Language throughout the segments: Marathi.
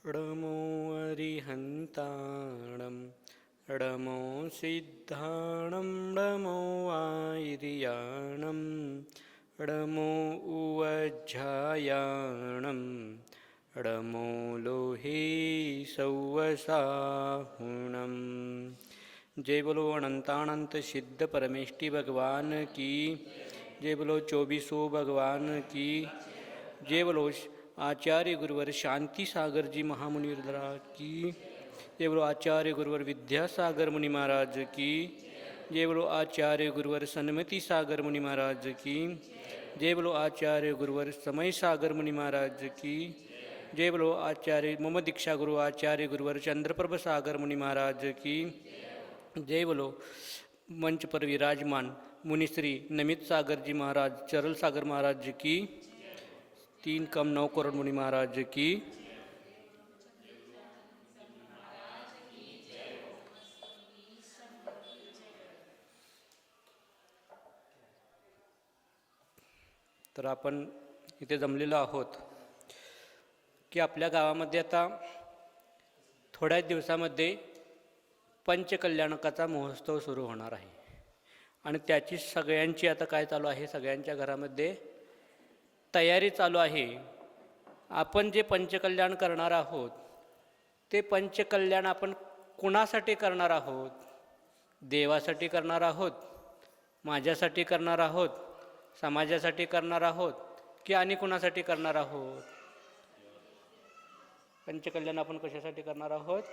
णमो अरिहन्ताणं णमो सिद्धाणं णमो आयर्याणं णमो उवज्झायाणं णमो लोहे सौवसाहुणं। जय बोलो अनंतानंत सिद्ध परमेष्टि भगवान की जय। बोलो 24 भगवान की जय। बोलो आचार्य गुरुवर शांति सागर जी महामुनि की जय। बोलो आचार्य गुरुवर विद्यासागर मुनि महाराज की जय। बोलो आचार्य गुरुवर सन्मति सागर मुनि महाराज की जय। बोलो आचार्य गुरुवर समय सागर मुनि महाराज की जय। बोलो आचार्य मम दीक्षा गुरु आचार्य गुरुवर चंद्रप्रभ सागर मुनि महाराज की जय। बोलो मंच पर विराजमान मुनिश्री नमित सागर जी महाराज चरल सागर महाराज की 3 9 करोड़ मुनि महाराज की। तर आपण इथे जमलेलो आहोत की आपल्या गावामध्ये आता थोड्याच दिवसामध्ये पंचकल्याणकाचा महोत्सव सुरू होणार आहे आणि त्याची सगळ्यांची आता काय चालू आहे, सगळ्यांच्या घरामध्ये तयारी चालू आहे। आपण जे पंचकल्याण करणार आहोत ते पंचकल्याण आपण कुणासाठी करणार आहोत? देवासाठी करणार आहोत, माझ्यासाठी करणार आहोत, समाजासाठी करणार आहोत की आणि कुणासाठी करणार आहोत? पंचकल्याण आपण कशासाठी करणार आहोत?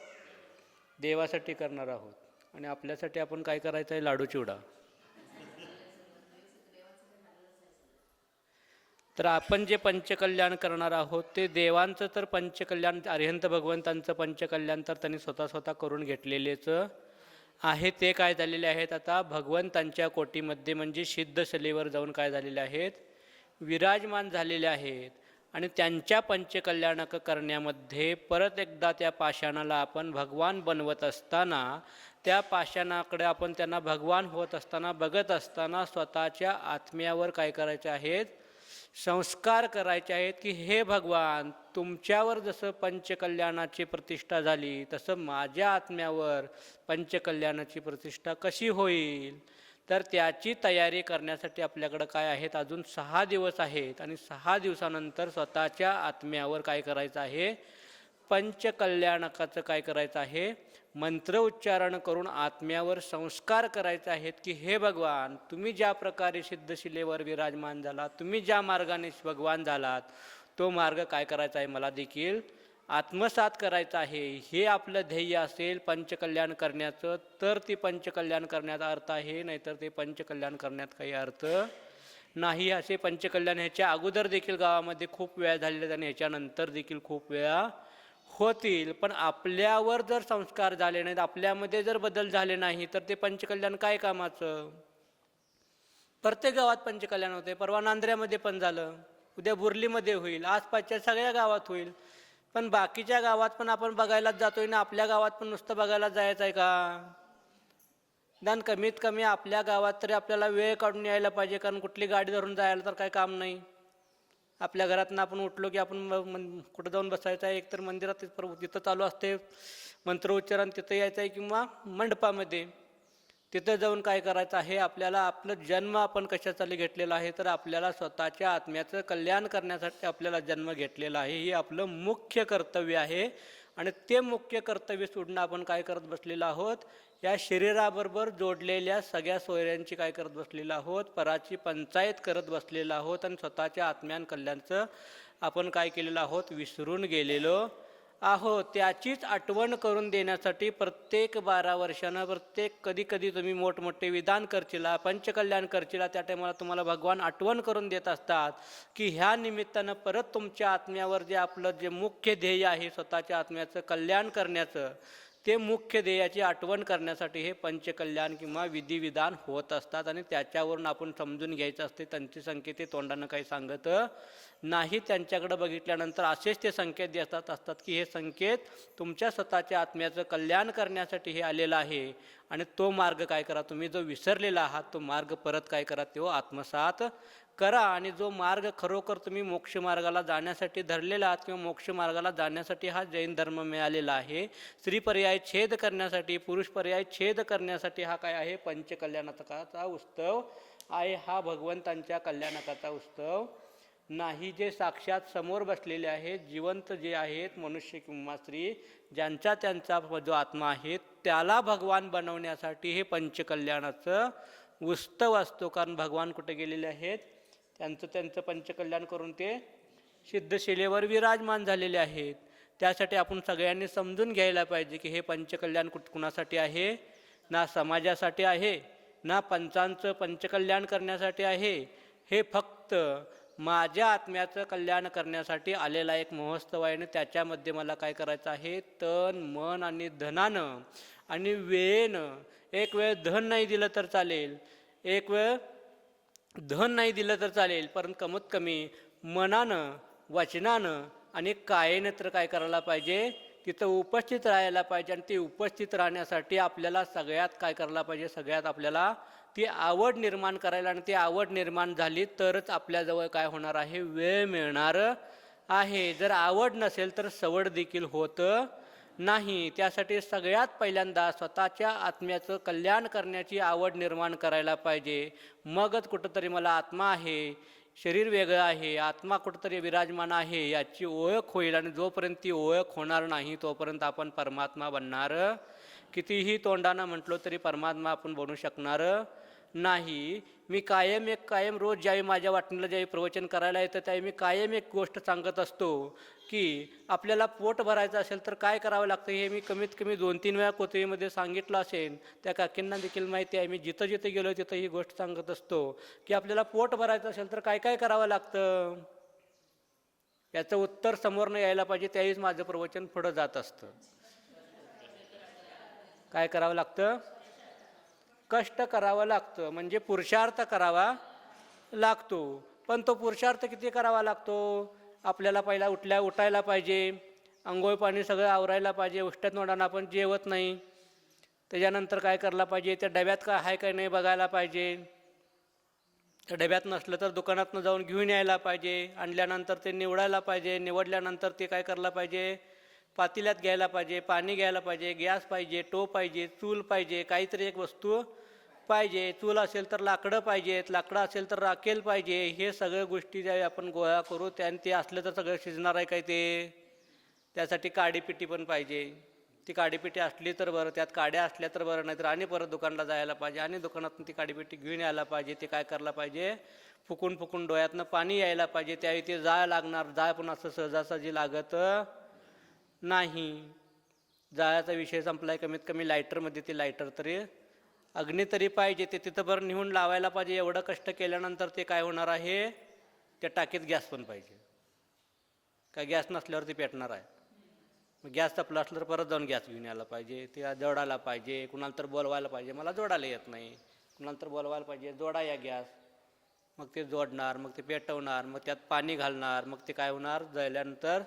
देवासाठी करणार आहोत। आणि आपल्यासाठी आपण काय करायचं आहे? लाडू चिवडा। तर आपण जे पंचकल्याण करणार आहोत ते देवांचं तर पंचकल्याण, अरिहंत भगवंतांचं पंचकल्याण तर त्यांनी स्वतः करून घेतलेलेच आहे। ते काय झालेले आहेत? आता भगवंतांच्या कोटीमध्ये म्हणजे सिद्धशैलीवर जाऊन काय झालेले आहेत? विराजमान झालेले आहेत। आणि त्यांच्या पंचकल्याणक करण्यामध्ये परत एकदा त्या पाषाणाला आपण भगवान बनवत असताना, त्या पाषाणाकडे आपण त्यांना भगवान होत असताना बघत असताना स्वतःच्या आत्म्यावर काय करायचे आहेत? संस्कार करायचे आहेत की हे भगवान, तुमच्यावर जसं पंचकल्याणाची प्रतिष्ठा झाली तसं माझ्या आत्म्यावर पंचकल्याणाची प्रतिष्ठा कशी होईल? तर त्याची तयारी करण्यासाठी आपल्याकडं काय आहेत? अजून 6 दिवस आहेत आणि 6 दिवसानंतर स्वतःच्या आत्म्यावर काय करायचं आहे? पंचकल्याणकाचं काय करायचं आहे? मंत्र उच्चारण करून आत्म्यावर संस्कार करायचे आहेत की हे भगवान, तुम्ही ज्या प्रकारे सिद्धशिलेवर विराजमान झालात, तुम्ही ज्या मार्गाने भगवान झालात, तो मार्ग काय करायचा आहे? मला देखील आत्मसात करायचं आहे। हे आपलं ध्येय असेल पंचकल्याण करण्याचं, तर ती पंचकल्याण करण्याचा अर्थ आहे, नाहीतर ते पंचकल्याण करण्यात काही अर्थ नाही। असे पंचकल्याण ह्याच्या अगोदर देखील गावामध्ये खूप वेळा झालेले आणि ह्याच्यानंतर देखील खूप वेळा होतील। पण आपल्यावर जर संस्कार झाले नाहीत, आपल्यामध्ये जर बदल झाले नाही, तर ते पंचकल्याण काय कामाचं? प्रत्येक गावात पंचकल्याण होते। परवा नांद्र्यामध्ये पण झालं, उद्या बुर्लीमध्ये होईल, आसपासच्या सगळ्या गावात होईल। पण बाकीच्या गावात पण आपण बघायलाच जातोय ना, आपल्या गावात पण नुसतं बघायला जायचं आहे का? निदान कमीत कमी आपल्या गावात तरी आपल्याला वेळ काढून यायला पाहिजे, कारण कुठली गाडी धरून जायला तर काही काम नाही। आपल्या घरातनं आपण उठलो की आपण कुठं जाऊन बसायचं आहे? एकतर मंदिरात तिथं चालू असते मंत्रोच्चारण, तिथं यायचं आहे, किंवा मंडपामध्ये तिथं जाऊन काय करायचं आहे? आपल्याला आपलं जन्म आपण कशासाठी घेतलेला आहे? तर आपल्याला स्वतःच्या आत्म्याचं कल्याण करण्यासाठी आपल्याला जन्म घेतलेला आहे। हे आपलं मुख्य कर्तव्य आहे आणि ते मुख्य कर्तव्य सोडून आपण काय करत बसलेलो आहोत? या शरीराबरोबर जोडलेल्या सगळ्या सोयऱ्यांची काय करत बसलेलो आहोत? पराची पंचायत करत बसलेलो आहोत आणि स्वतःच्या आत्म्यान कल्याणचं आपण काय केलेलं आहोत? विसरून गेलेलो आहोत। त्याचीच आठवण करून देण्यासाठी प्रत्येक 12 वर्षानं, प्रत्येक कधी तुम्ही मोठमोठे विधान करचिला, पंचकल्याण करचिला, त्या टायमाला तुम्हाला भगवान आठवण करून देत असतात की ह्या निमित्तानं परत तुमच्या आत्म्यावर जे आपलं जे मुख्य ध्येय आहे स्वतःच्या आत्म्याचं कल्याण करण्याचं, ते मुख्य ध्येयाची आठवण करण्यासाठी हे पंचकल्याण किंवा विधिविधान होत असतात। आणि त्याच्यावरून आपण समजून घ्यायचं असते। त्यांचे संकेत ते तोंडानं काही सांगत नाही, त्यांच्याकडे बघितल्यानंतर असेच ते संकेत देतात असतात की हे संकेत तुमच्या स्वतःच्या आत्म्याचं कल्याण करण्यासाठी हे आलेलं आहे आणि तो मार्ग काय करा, तुम्ही जो विसरलेला आहात तो मार्ग परत काय करा, तो आत्मसात करा. आणि जो मार्ग खरोखर तुम्ही मोक्ष मार्गाला जाण्यासाठी धरलेला आहात किंवा मोक्ष मार्गाला जाण्यासाठी हा जैन धर्म मिळालेला आहे, स्त्री पर्याय छेद करण्यासाठी, पुरुष पर्याय छेद करण्यासाठी हा काय आहे, पंचकल्याणकाचा उत्सव आहे. हा भगवंतांच्या कल्याणकाचा उत्सव नाही. जे साक्षात समोर बसलेले आहेत, जिवंत जे आहेत, मनुष्य किंवा स्त्री, ज्यांचा त्यांचा जो आत्मा आहे त्याला भगवान बनवण्यासाठी हे पंचकल्याणाचं उत्सव असतो. कारण भगवान कुठे गेलेले आहेत, त्यांचं पंचकल्याण करून ते सिद्धशिलेवर विराजमान झालेले आहेत. त्यासाठी आपण सगळ्यांनी समजून घ्यायला पाहिजे की हे पंचकल्याण कुणासाठी आहे, ना समाजासाठी आहे, ना पंचांचं पंचकल्याण करण्यासाठी आहे. हे फक्त माझ्या आत्म्याचं कल्याण करण्यासाठी आलेला एक महोत्सव आहे. आणि त्याच्यामध्ये मला काय करायचं आहे, तन मन आणि धनानं आणि वेळेनं, एक वेळ धन नाही दिलं तर चालेल, एक वेळ धन नाही दिलं तर चालेल, परंतु कमीत कमी मनानं, वचनानं आणि कायेनं तर काय करायला पाहिजे, तिथं उपस्थित राहायला पाहिजे. आणि ते उपस्थित राहण्यासाठी आपल्याला सगळ्यात काय करायला पाहिजे, सगळ्यात आपल्याला ती आवड निर्माण करायला. आणि ती आवड निर्माण झाली तरच आपल्याजवळ काय होणार आहे, वेळ मिळणार आहे. जर आवड नसेल तर सवड देखील होतं नाही. त्यासाठी सगळ्यात पहिल्यांदा स्वतःच्या आत्म्याचं कल्याण करण्याची आवड निर्माण करायला पाहिजे. मगच कुठंतरी मला आत्मा आहे, शरीर वेगळं आहे, आत्मा कुठंतरी विराजमान आहे याची ओळख होईल. आणि जोपर्यंत ती ओळख होणार नाही तोपर्यंत आपण परमात्मा बनणार, कितीही तोंडानं म्हटलो तरी परमात्मा आपण बनू शकणार नाही. मी कायम रोज ज्यावेळी माझ्या वाटणीला ज्यावेळी प्रवचन करायला येतं त्यावेळी मी कायम एक गोष्ट सांगत असतो की आपल्याला पोट भरायचं असेल तर काय करावं लागतं, हे मी कमीत कमी 2-3 वेळा कोथळीमध्ये सांगितलं असेल. त्या काकींना देखील माहिती आहे. मी जिथं जिथं गेलो तिथं ही गोष्ट सांगत असतो की आपल्याला पोट भरायचं असेल तर काय काय करावं लागतं. याचं उत्तर समोर न यायला पाहिजे, त्यावेळीच माझं प्रवचन पुढं जात असतं. काय करावं लागतं, कष्ट करावं लागतं, म्हणजे पुरुषार्थ करावा लागतो. पण तो पुरुषार्थ किती करावा लागतो, आपल्याला पहिला उठायला पाहिजे, अंघोळ पाणी सगळं आवरायला पाहिजे. उष्ट्यात नोंडानं आपण जेवत नाही. त्याच्यानंतर काय करायला पाहिजे, त्या डब्यात काय आहे काय नाही बघायला पाहिजे. त्या डब्यात नसलं तर दुकानातनं जाऊन घेऊन यायला पाहिजे. आणल्यानंतर ते निवडायला पाहिजे. निवडल्यानंतर ते काय करायला पाहिजे, पातेल्यात घ्यायला पाहिजे, पाणी घ्यायला पाहिजे, गॅस पाहिजे, टोप पाहिजे, चूल पाहिजे, काहीतरी एक वस्तू पाहिजे. चूल असेल तर लाकडं पाहिजेत, लाकडं असेल तर राखेल पाहिजे. हे सगळ्या गोष्टी ज्या आपण गोळा करू त्याने ते असलं तर सगळं शिजणार आहे काय ते. त्यासाठी काडीपिटी पण पाहिजे. ती काडीपिटी असली तर बरं, त्यात काड्या असल्या तर बरं, नाहीतर आणि परत दुकानला जायला पाहिजे आणि दुकानातून ती काडीपिटी घेऊन यायला पाहिजे. ते काय करायला पाहिजे, फुकून फुकून डोळ्यातनं पाणी यायला पाहिजे. त्यावेळी ते जाळ लागणार. जाळ पण असं सहजासहजी लागत नाही. जाळ्याचा विषय संपलाय. कमीत कमी लायटरमध्ये ते लायटर तरी, अग्नी तरी पाहिजे. ते तिथं बरं नेऊन लावायला पाहिजे. एवढं कष्ट केल्यानंतर ते काय होणार आहे, त्या टाकीत गॅस पण पाहिजे. काय गॅस नसल्यावर ते पेटणार आहे. मग गॅस संपला असलं तर परत जाऊन गॅस घेऊन यायला पाहिजे. ते जोडायला पाहिजे. कुणाला तर बोलवायला पाहिजे, मला जोडायला येत नाही, कुणाला तर बोलवायला पाहिजे, जोडा या गॅस. मग ते जोडणार, मग ते पेटवणार, मग त्यात पाणी घालणार, मग ते काय होणार, जळल्यानंतर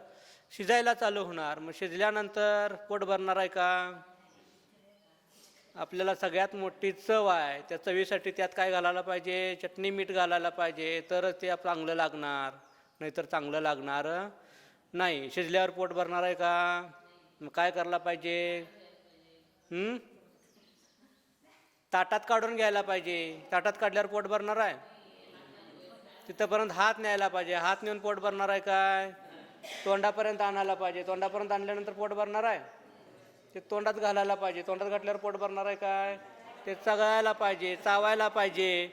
शिजायला चालू होणार. मग शिजल्यानंतर पोट भरणार आहे का. आपल्याला सगळ्यात मोठी चव आहे. त्या चवीसाठी त्यात काय घालायला पाहिजे, चटणी मीठ घालायला पाहिजे, तरच ते चांगलं लागणार, नाहीतर चांगलं लागणार नाही. शिजल्यावर पोट भरणार आहे का. मग काय करायला पाहिजे, ताटात काढून घ्यायला पाहिजे. ताटात काढल्यावर पोट भरणार आहे, तिथंपर्यंत हात न्यायला पाहिजे. हात नेऊन पोट भरणार आहे काय, तोंडापर्यंत आणायला पाहिजे. तोंडापर्यंत आणल्यानंतर पोट भरणार आहे, ते तोंडात घालायला पाहिजे. तोंडात घातल्यावर पोट भरणार आहे काय, ते चघळायला पाहिजे, चावायला पाहिजे.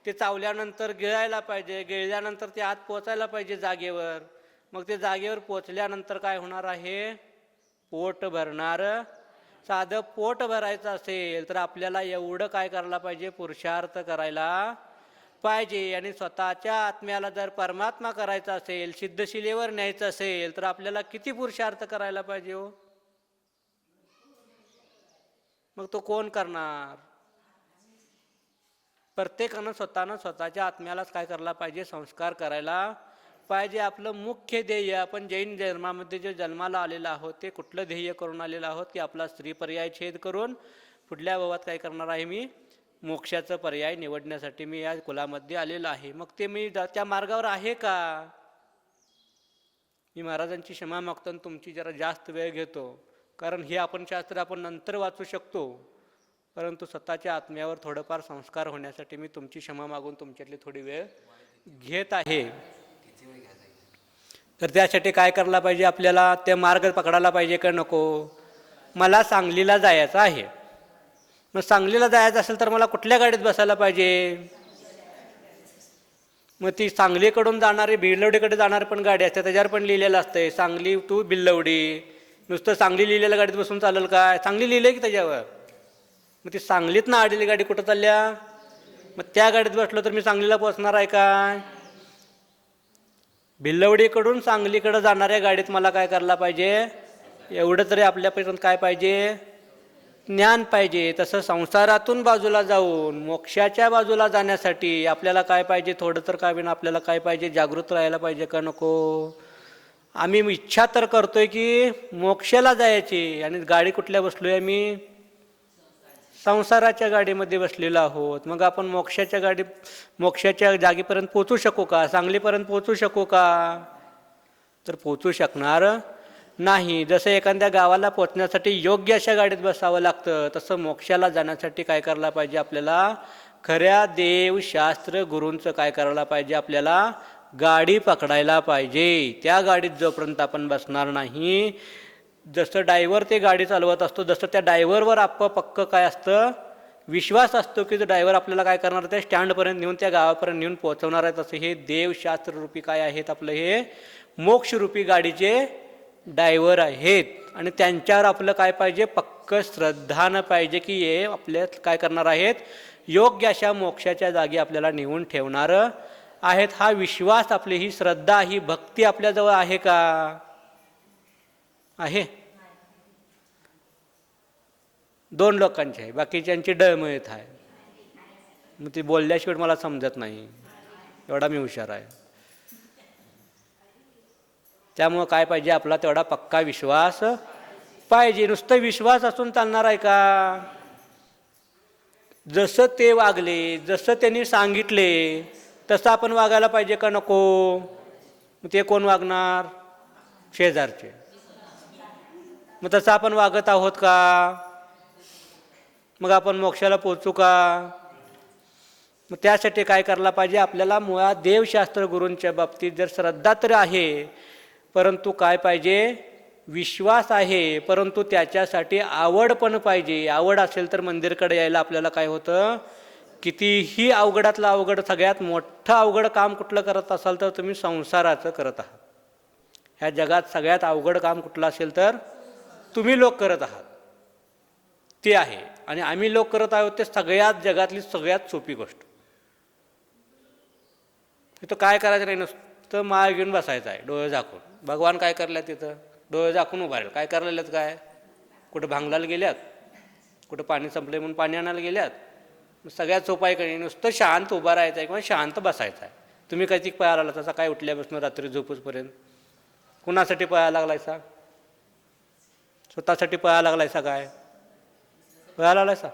ते चावल्यानंतर गिळायला पाहिजे, गिळल्यानंतर ते आत पोचायला पाहिजे जागेवर. मग ते जागेवर पोचल्यानंतर काय होणार आहे, पोट भरणार. साधं पोट भरायचं असेल तर आपल्याला एवढं काय करायला पाहिजे, पुरुषार्थ करायला पाहिजे. आणि स्वतःच्या आत्म्याला जर परमात्मा करायचा असेल, सिद्धशिलेवर न्यायचं असेल तर आपल्याला किती पुरुषार्थ करायला पाहिजे हो. मग तो कोण करणार. प्रत्येकानं स्वतःच्या आत्म्यालाच काय करायला पाहिजे, संस्कार करायला पाहिजे. आपलं मुख्य ध्येय, आपण जैन धर्मामध्ये जे जन्माला आलेलं आहोत ते कुठलं ध्येय करून आलेलं आहोत की आपला स्त्री पर्याय छेद करून पुढल्या भावात काय करणार आहे मी मोक्षाचा पर्याय निवडण्यासाठी मी या कुलामध्ये आलेलो आहे. मग ते मी त्या मार्गावर आहे का? मी महाराजांची क्षमा मागतो आणि तुमची जरा जास्त वेळ घेतो, कारण हे आपण शास्त्र आपण नंतर वाचू शकतो, परंतु स्वतःच्या आत्म्यावर थोडंफार संस्कार होण्यासाठी मी तुमची क्षमा मागून तुमच्यातली थोडी वेळ घेत आहे. तर त्यासाठी काय करायला पाहिजे आपल्याला? ते मार्ग पकडायला पाहिजे का नको? मला सांगलीला जायचं आहे. मग सांगलीला जायचं असेल तर मला कुठल्या गाडीत बसायला पाहिजे? मग ती सांगलीकडून जाणारी बिल्लवडीकडे जाणारी पण गाडी असते, त्याच्यावर पण लिहिलेलं असतंय सांगली टू बिल्लवडी. नुसतं सांगली लिहिलेल्या गाडीत बसून चालेल काय? सांगली लिहिलं की त्याच्यावर. मग ती सांगलीत ना आलेली गाडी कुठं चालल्या? मग त्या गाडीत बसलो तर मी सांगलीला पोहोचणार आहे काय? भिल्लवडीकडून सांगलीकडे जाणाऱ्या गाडीत मला काय करायला पाहिजे? एवढं तरी आपल्यापर्यंत काय पाहिजे? ज्ञान पाहिजे. तसं संसारातून बाजूला जाऊन मोक्षाच्या बाजूला जाण्यासाठी आपल्याला काय पाहिजे? थोडं तर काय विना आपल्याला काय पाहिजे? जागृत राहायला पाहिजे का नको? आम्ही इच्छा तर करतोय की मोक्षाला जायची, आणि गाडी कुठल्या बसलोय आम्ही? संसाराच्या गाडीमध्ये बसलेलो आहोत. मग आपण मोक्षाच्या जागेपर्यंत पोचू शकू का? सांगलीपर्यंत पोचू शकू का? तर पोचू शकणार नाही. जसं एखाद्या गावाला पोचण्यासाठी योग्य अशा गाडीत बसावं लागतं, तसं मोक्षाला जाण्यासाठी काय करायला पाहिजे आपल्याला? खऱ्या देव शास्त्र गुरूंचं काय करायला पाहिजे आपल्याला? गाडी पकडायला पाहिजे. त्या गाडीत जोपर्यंत आपण बसणार नाही, जसं ड्रायव्हर ते गाडी चालवत असतो, जसं त्या ड्रायव्हरवर पक्क काय असतं? विश्वास असतो की जो ड्रायव्हर आपल्याला काय करणार? त्या स्टँडपर्यंत नेऊन त्या गावापर्यंत नेऊन पोहोचवणार आहे. तसं हे देवशास्त्ररूपी काय आहेत? आपलं हे मोक्षरूपी गाडीचे ड्रायव्हर आहेत, आणि त्यांच्यावर आपलं काय पाहिजे? पक्क श्रद्धानं पाहिजे की हे आपल्या काय करणार आहेत? योग्य अशा मोक्षाच्या जागी आपल्याला नेऊन ठेवणार आहेत. हा विश्वास, आपली ही श्रद्धा, ही भक्ती आपल्याजवळ आहे का? आहे? 2 लोकांची आहे, बाकीच्यांची डळमळीत आहे. मग ती बोलल्याशिवाय मला समजत नाही, एवढा मी हुशार आहे. त्यामुळं काय पाहिजे? आपला तेवढा पक्का विश्वास पाहिजे. नुसतं विश्वास असून चालणार आहे का? जसं ते वागले, जसं त्यांनी सांगितले तसं आपण वागायला पाहिजे का नको? ते कोण वागणार? शेजारचे. मग तसं आपण वागत आहोत का? मग आपण मोक्षाला पोचू का? मग त्यासाठी काय करायला पाहिजे आपल्याला? मुळात देवशास्त्र गुरूंच्या बाबतीत जर श्रद्धा तर आहे, परंतु काय पाहिजे? विश्वास आहे, परंतु त्याच्यासाठी आवड पण पाहिजे. आवड असेल तर मंदिरकडे यायला आपल्याला काय होतं? कितीही अवघडातलं अवघड, सगळ्यात मोठं अवघड काम कुठलं करत असाल तर तुम्ही संसाराचं करत आहात. ह्या जगात सगळ्यात अवघड काम कुठलं असेल तर तुम्ही लोक करत आहात, ते आहे. आणि आम्ही लोक करत आहोत ते सगळ्यात जगातली सगळ्यात सोपी गोष्ट. तिथं काय करायचं नाही, नुसतं माळ घेऊन बसायचं आहे डोळे झाकून. भगवान काय करल्यात तिथं? डोळे झाकून उभा राहील. काय करायला काय? कुठं भांगलाला गेल्यात, कुठं पाणी संपले म्हणून पाणी आणायला गेल्यात. सगळ्यात सोपा आहे काही, नुसतं शांत उभा राहायचं आहे किंवा शांत बसायचं आहे. तुम्ही कधी पळायला लागला तसा? काय उठल्यापासून रात्री झोपूसपर्यंत कुणासाठी पळायला लागलायसा? स्वतःसाठी पळायला लागलायसा? काय पळायला लागलायसा?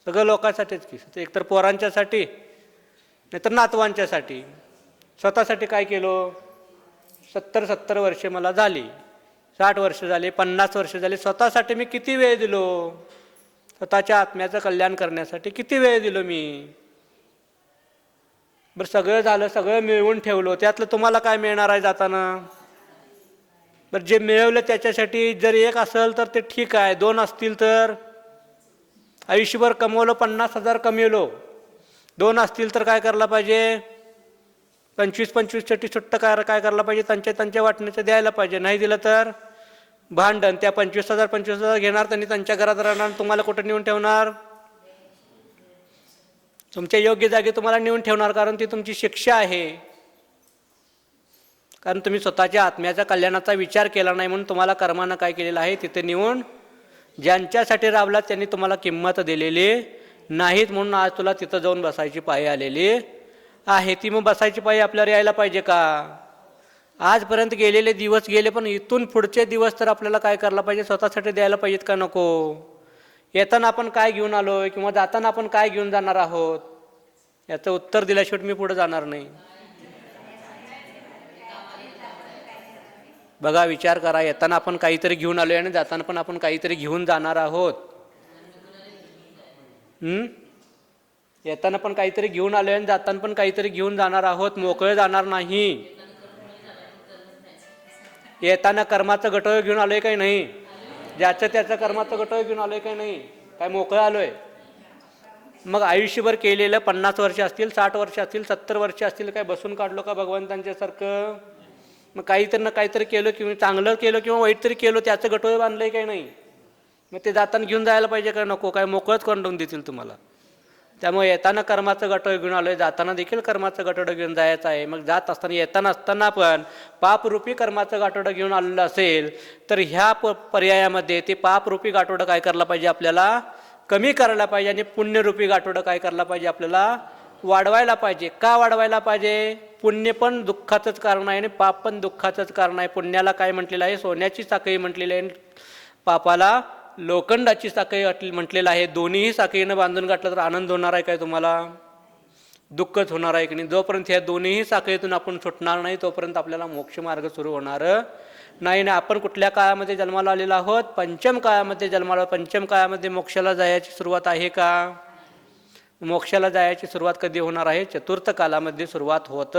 सगळं लोकांसाठीच की. एकतर पोरांच्यासाठी, नाहीतर नातवांच्यासाठी. स्वतःसाठी काय केलो? 70 वर्षे मला झाली, 60 वर्ष झाली, 50 वर्ष झाली. स्वतःसाठी मी किती वेळ दिलो? स्वतःच्या आत्म्याचं कल्याण करण्यासाठी किती वेळ दिलो मी? बरं, सगळं झालं, सगळं मिळवून ठेवलं, त्यातलं तुम्हाला काय मिळणार आहे जाताना? बरं, जे मिळवलं त्याच्यासाठी जर एक असेल तर ते ठीक आहे, 2 असतील तर? आयुष्यभर कमवलं, 50,000 कमवलो, 2 असतील तर काय करायला पाहिजे? 25-25 सुट्ट काय करायला पाहिजे? त्यांच्या वाटण्याचं द्यायला पाहिजे. नाही दिलं तर भांडण. त्या 25,000 घेणार, त्यांनी त्यांच्या घरात राहणार, तुम्हाला कुठं नेऊन ठेवणार? तुमच्या योग्य जागी तुम्हाला नेऊन ठेवणार, कारण ती तुमची शिक्षा आहे. कारण तुम्ही स्वतःच्या आत्म्याच्या कल्याणाचा विचार केला नाही, म्हणून तुम्हाला कर्मानं काय केलेलं आहे? तिथे नेऊन ज्यांच्यासाठी राबलात त्यांनी तुम्हाला किंमत दिलेली नाहीत, म्हणून आज तुला तिथं जाऊन बसायची पाळी आलेली आहे. ती मग बसायची पाळी आपल्याला यायला पाहिजे का? आजपर्यंत गेलेले दिवस गेले, पण इथून पुढचे दिवस तर आपल्याला काय करायला पाहिजे? स्वतःसाठी द्यायला पाहिजेत का नको? येताना आपण काय घेऊन आलोय किंवा जाताना आपण काय घेऊन जाणार आहोत, याचं उत्तर दिल्याशिवाय मी पुढे जाणार नाही. बघा, विचार करा. येताना आपण काहीतरी घेऊन आलोय आणि जाताना पण आपण काहीतरी घेऊन जाणार आहोत. येताना पण काहीतरी घेऊन आलोय आणि जाताना पण काहीतरी घेऊन जाणार आहोत. मोकळे जाणार नाही. येताना कर्माचं गटोळ घेऊन आलोय काही नाही, ज्याचं त्याचं कर्माचं गटोळ घेऊन आलोय काही नाही, काय मोकळं आलोय. मग आयुष्यभर केलेलं 50 वर्ष असतील, 60 वर्ष असतील, 70 वर्ष असतील, काय बसून काढलो का भगवंतांच्या सारखं? मग काहीतरी ना काहीतरी केलं, किंवा चांगलं केलं किंवा वाईट तरी केलं, त्याचं गटोळ बांधलंय काही नाही. मग ते जाताना घेऊन जायला पाहिजे का नको? काय मोकळंच कोंडून देतील तुम्हाला. त्यामुळे येताना कर्माचं गटोळ घेऊन आलोय, जाताना देखील कर्माचं गटोडं घेऊन जायचं आहे. मग जात असताना येताना असताना पण पापरूपी कर्माचं गाठोडं घेऊन आलेलं असेल तर ह्या पर्यायामध्ये ते पापरूपी गाठोडं काय करायला पाहिजे, आपल्याला कमी करायला पाहिजे. आणि पुण्यरूपी गाठोडं काय करायला पाहिजे, आपल्याला वाढवायला पाहिजे. का वाढवायला पाहिजे? पुण्य पण दुःखाचंच कारण आहे आणि पाप पण दुःखाचंच कारण आहे. पुण्याला काय म्हटलेलं आहे? सोन्याची साखळी म्हटलेली आहे. पापाला लोखंडाची साखळी म्हटलेलं आहे. दोन्हीही साखळीनं बांधून गाठलं तर आनंद होणार आहे काय तुम्हाला? दुःखच होणार आहे की नाही? जोपर्यंत ह्या दोन्हीही साखळीतून आपण सुटणार नाही तोपर्यंत आपल्याला मोक्ष मार्ग सुरू होणार नाही. ना आपण कुठल्या काळामध्ये जन्माला आलेलो आहोत? पंचम काळामध्ये जन्माला. पंचम काळामध्ये मोक्षाला जायची सुरुवात आहे का? मोक्षाला जायची सुरुवात कधी होणार आहे? चतुर्थ कालामध्ये सुरुवात होत